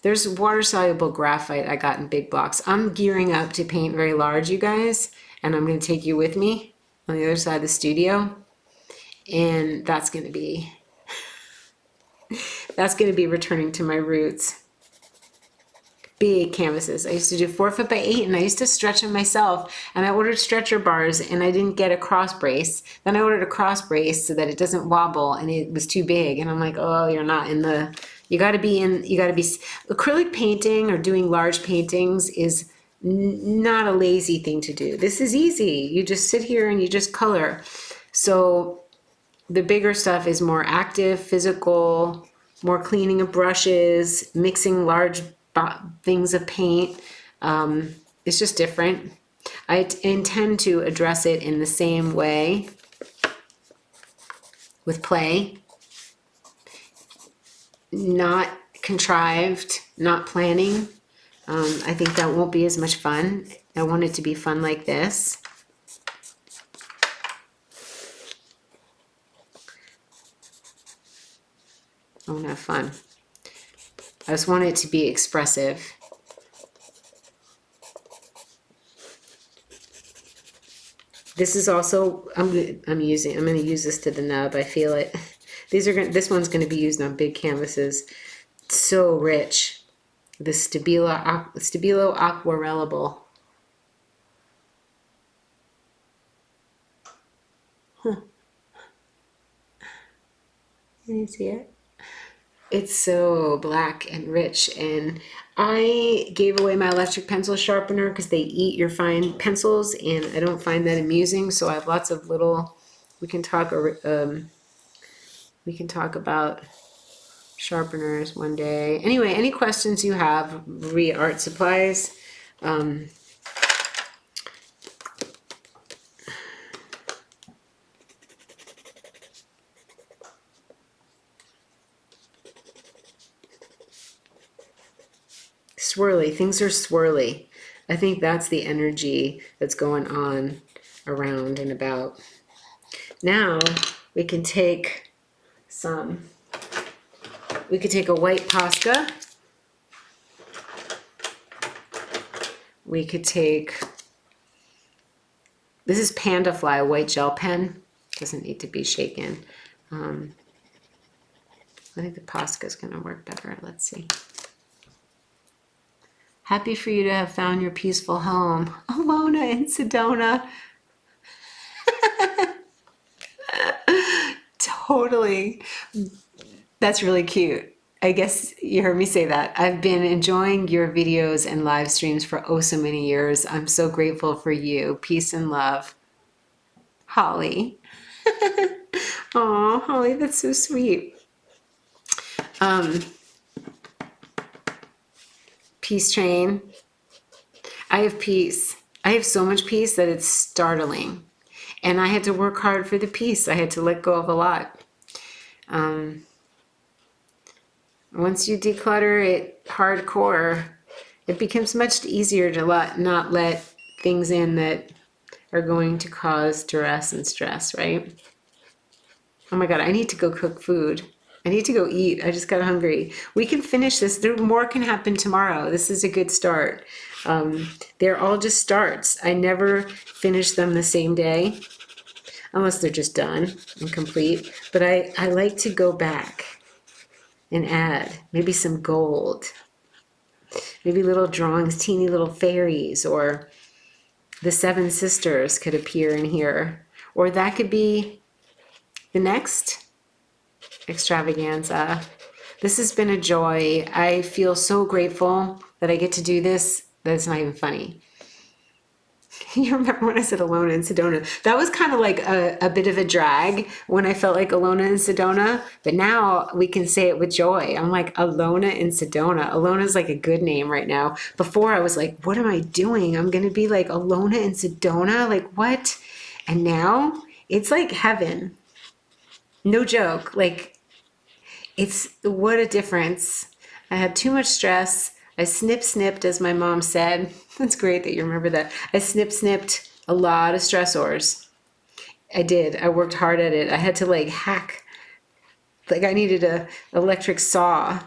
There's water-soluble graphite I got in big blocks. I'm gearing up to paint very large, you guys, and I'm going to take you with me on the other side of the studio. And that's going to be returning to my roots. Big canvases. I used to do 4 foot by 8, and I used to stretch them myself. And I ordered stretcher bars, and I didn't get a cross brace. Then I ordered a cross brace so that it doesn't wobble, and it was too big. And I'm like, oh, you're not in the. You got to be acrylic painting or doing large paintings is not a lazy thing to do. This is easy. You just sit here and you just color. So the bigger stuff is more active, physical, more cleaning of brushes, mixing large things of paint. It's just different. I intend to address it in the same way with play. Not contrived, not planning. I think that won't be as much fun. I want it to be fun like this. I want to have fun. I just want it to be expressive. This is also, I'm going to use this to the nub. I feel it. This one's going to be used on big canvases. So rich. The Stabilo Aquarellable. Huh. Can you see it? It's so black and rich, and I gave away my electric pencil sharpener because they eat your fine pencils, and I don't find that amusing, so I have lots of little, we can talk We can talk about sharpeners one day. Anyway, any questions you have re art supplies. Swirly, things are swirly. I think that's the energy that's going on around and about. Now we can take we could take a white Posca. We could take, this is Panda Fly, a white gel pen. Doesn't need to be shaken. I think the Posca is going to work better. Let's see. Happy for you to have found your peaceful home. Alona in Sedona. Totally. That's really cute. I guess you heard me say that. I've been enjoying your videos and live streams for oh so many years. I'm so grateful for you. Peace and love. Holly. Oh, Holly, that's so sweet. Peace train. I have peace. I have so much peace that it's startling. And I had to work hard for the peace. I had to let go of a lot. Once you declutter it hardcore, it becomes much easier to not let things in that are going to cause duress and stress, right? Oh my God, I need to go cook food. I need to go eat. I just got hungry. We can finish this. More can happen tomorrow. This is a good start. They're all just starts. I never finish them the same day, unless they're just done and complete. But I like to go back and add maybe some gold, maybe little drawings, teeny little fairies, or the Seven Sisters could appear in here. Or that could be the next extravaganza. This has been a joy. I feel so grateful that I get to do this. That's not even funny. You remember when I said Alona in Sedona? That was kind of like a bit of a drag when I felt like Alona in Sedona, but now we can say it with joy. I'm like, Alona in Sedona. Alona is like a good name right now. Before I was like, what am I doing? I'm going to be like Alona in Sedona? Like what? And now it's like heaven. No joke. Like it's, what a difference. I had too much stress. I snipped, as my mom said. That's great that you remember that. I snipped a lot of stressors. I did. I worked hard at it. I had to like hack. Like I needed a electric saw.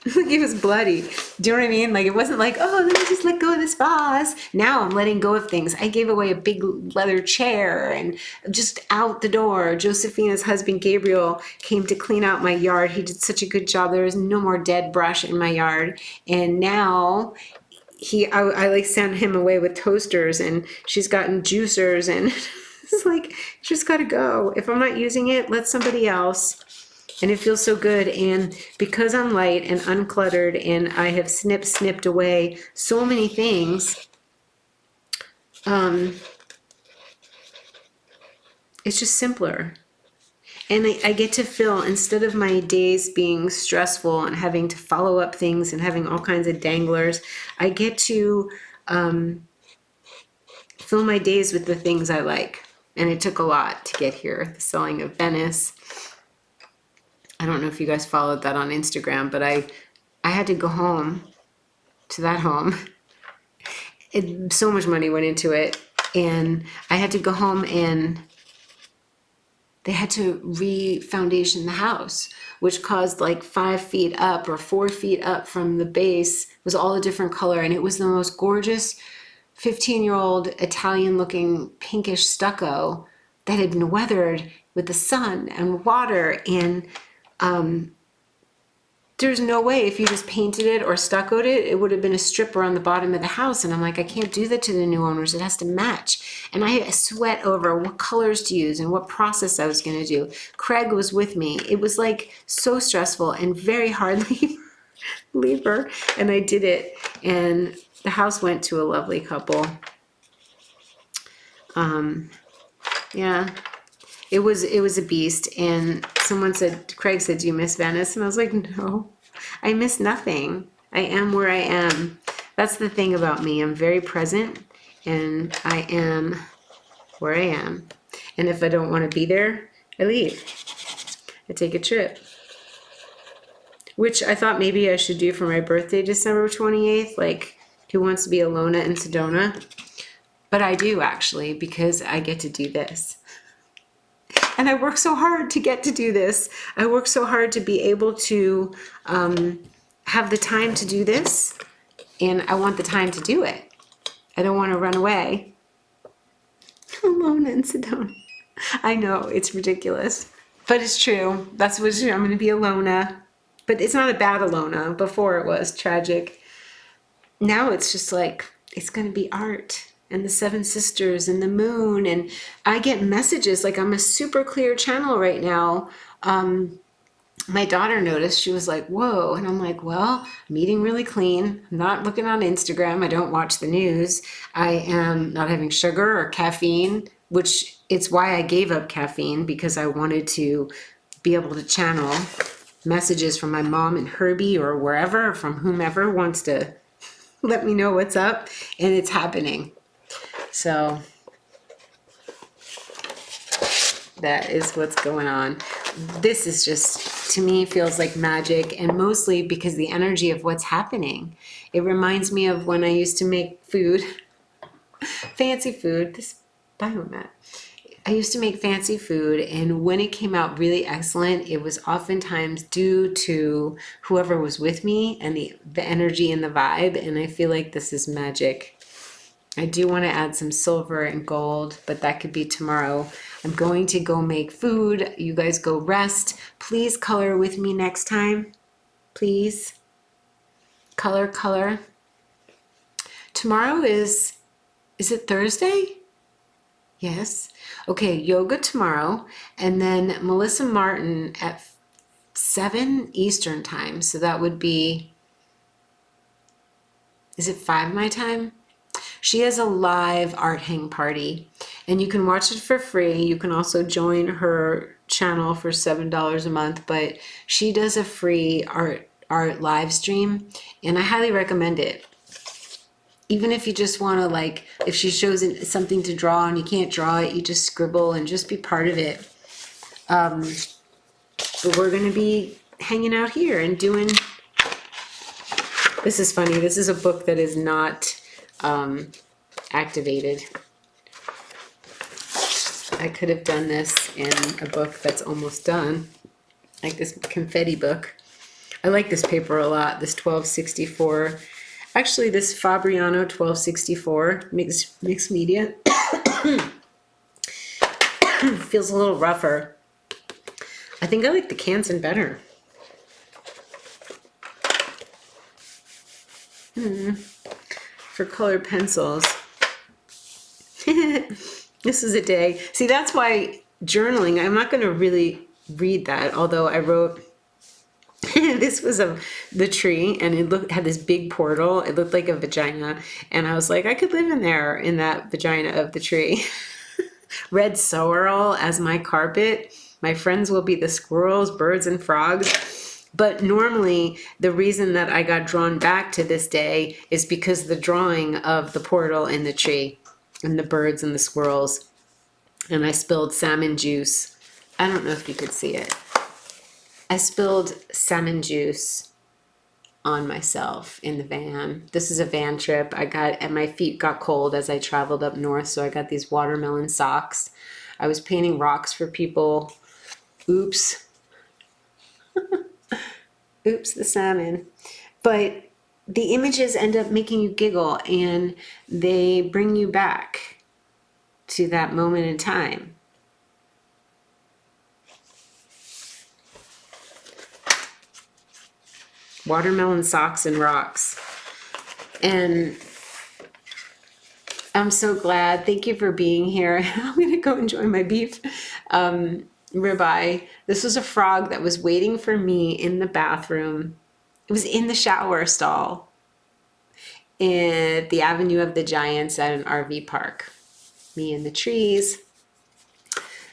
Like it was bloody. Do you know what I mean? Like it wasn't like, oh, let me just let go of this vase. Now I'm letting go of things. I gave away a big leather chair and just out the door. Josephina's husband, Gabriel, came to clean out my yard. He did such a good job. There was no more dead brush in my yard. And now I like sent him away with toasters, and she's gotten juicers, and it's like, just gotta go. If I'm not using it, let somebody else. And it feels so good. And because I'm light and uncluttered and I have snipped away so many things, it's just simpler. And I get to fill, instead of my days being stressful and having to follow up things and having all kinds of danglers, I get to fill my days with the things I like. And it took a lot to get here. The selling of Venice. I don't know if you guys followed that on Instagram, but I had to go home to that home. So much money went into it. And I had to go home and they had to re-foundation the house, which caused like 5 feet up or 4 feet up from the base was all a different color. And it was the most gorgeous 15-year-old Italian-looking pinkish stucco that had been weathered with the sun and water. And there's no way if you just painted it or stuccoed it, it would have been a stripper on the bottom of the house. And I'm like, I can't do that to the new owners. It has to match. And I sweat over what colors to use and what process I was going to do. Craig was with me. It was like so stressful and very hard labor. And I did it. And the house went to a lovely couple. Yeah. it was a beast. And Craig said, do you miss Venice? And I was like, no, I miss nothing. I am where I am. That's the thing about me. I'm very present, and I am where I am. And if I don't want to be there, I leave. I take a trip. Which I thought maybe I should do for my birthday, December 28th. Like, who wants to be Alona in Sedona? But I do, actually, because I get to do this. And I work so hard to get to do this. I work so hard to be able to have the time to do this. And I want the time to do it. I don't want to run away. Alona in Sedona. I know, it's ridiculous. But it's true. That's what it's true. I'm going to be Alona. But it's not a bad Alona. Before it was tragic. Now it's just like, it's going to be art and the Seven Sisters and the moon. And I get messages, like I'm a super clear channel right now. My daughter noticed, she was like, whoa. And I'm like, well, I'm eating really clean. I'm not looking on Instagram. I don't watch the news. I am not having sugar or caffeine, which it's why I gave up caffeine, because I wanted to be able to channel messages from my mom and Herbie or wherever, from whomever wants to let me know what's up, and it's happening. So that is what's going on. This is just, to me, feels like magic, and mostly because the energy of what's happening. It reminds me of when I used to make food, fancy food, this biomat. I used to make fancy food, and when it came out really excellent, it was oftentimes due to whoever was with me and the energy and the vibe, and I feel like this is magic. I do want to add some silver and gold, but that could be tomorrow. I'm going to go make food. You guys go rest. Please color with me next time. Please. Color, color. Tomorrow is it Thursday? Yes. Okay, yoga tomorrow, and then Melissa Martin at 7 Eastern time. So that would be, is it 5 my time? She has a live art hang party, and you can watch it for free. You can also join her channel for $7 a month, but she does a free art live stream, and I highly recommend it. Even if you just want to, like, if she shows it something to draw and you can't draw it, you just scribble and just be part of it. But we're going to be hanging out here and doing, this is funny, this is a book that is not activated. I could have done this in a book that's almost done, like this confetti book. I like this paper a lot, this 1264. Actually, this Fabriano 1264 mixed media feels a little rougher. I think I like the Canson better. For colored pencils. This is a day. See, that's why journaling, I'm not going to really read that, although I wrote, this was the tree, and it had this big portal. It looked like a vagina, and I was like, I could live in there, in that vagina of the tree. Red sorrel as my carpet. My friends will be the squirrels, birds, and frogs. But normally, the reason that I got drawn back to this day is because the drawing of the portal in the tree, and the birds and the squirrels. And I spilled salmon juice. I don't know if you could see it. I spilled salmon juice on myself in the van. This is a van trip. And my feet got cold as I traveled up north, so I got these watermelon socks. I was painting rocks for people. Oops. Oops, the salmon. But the images end up making you giggle, and they bring you back to that moment in time. Watermelon socks and rocks. And I'm so glad. Thank you for being here. I'm going to go enjoy my beef ribeye. This was a frog that was waiting for me in the bathroom. It was in the shower stall at the Avenue of the Giants at an RV park. Me and the trees.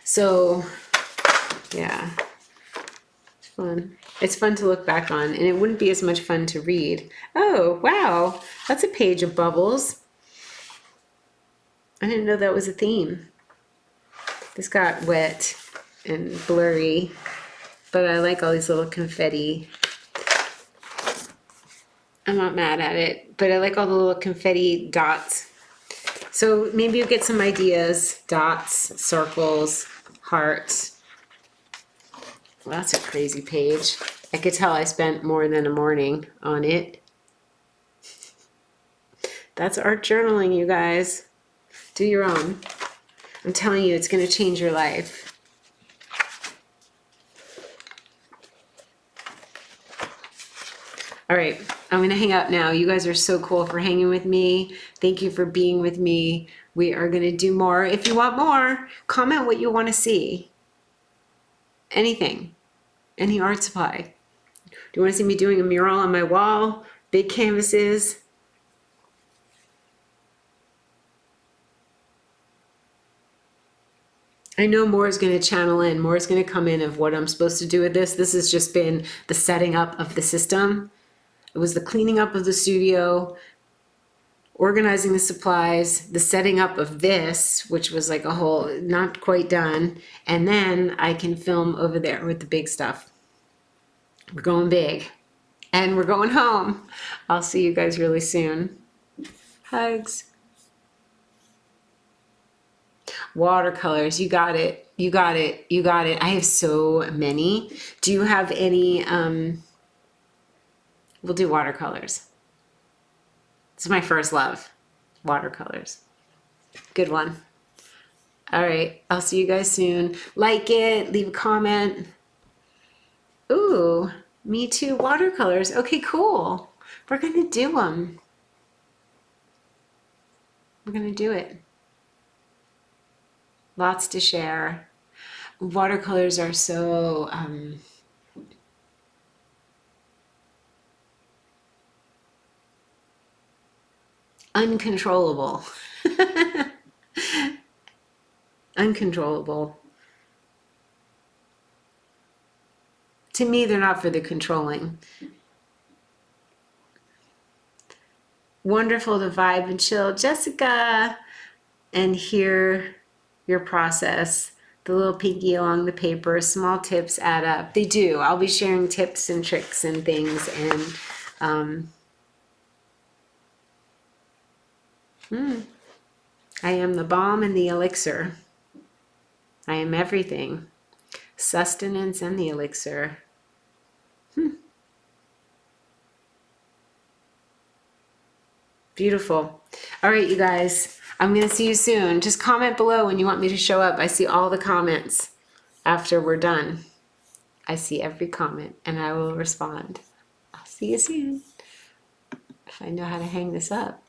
So yeah, it's fun. It's fun to look back on, and it wouldn't be as much fun to read. Oh, wow. That's a page of bubbles. I didn't know that was a theme. This got wet and blurry, but I like all these little confetti. I'm not mad at it, but I like all the little confetti dots. So maybe you'll get some ideas. Dots, circles, hearts. Well, that's a crazy page. I could tell I spent more than a morning on it. That's art journaling, you guys. Do your own. I'm telling you, it's going to change your life. All right, I'm going to hang up now. You guys are so cool for hanging with me. Thank you for being with me. We are going to do more. If you want more, comment what you want to see. Anything. Any art supply. Do you want to see me doing a mural on my wall? Big canvases? I know more is going to channel in. More is going to come in of what I'm supposed to do with this. This has just been the setting up of the system. It was the cleaning up of the studio, organizing the supplies, the setting up of this, which was like a whole, not quite done. And then I can film over there with the big stuff. We're going big. And we're going home. I'll see you guys really soon. Hugs. Watercolors, you got it. You got it. You got it. I have so many. Do you have any, we'll do watercolors. It's my first love, watercolors. Good one. All right, I'll see you guys soon. Like it, leave a comment. Ooh, me too, watercolors. Okay, cool. We're gonna do them. We're gonna do it. Lots to share. Watercolors are so, uncontrollable. Uncontrollable. To me, they're not for the controlling. Wonderful to vibe and chill, Jessica, and hear your process. The little pinky along the paper, small tips add up. They do. I'll be sharing tips and tricks and things, and I am the balm and the elixir. I am everything. Sustenance and the elixir. Beautiful. All right, you guys. I'm going to see you soon. Just comment below when you want me to show up. I see all the comments after we're done. I see every comment and I will respond. I'll see you soon. If I know how to hang this up.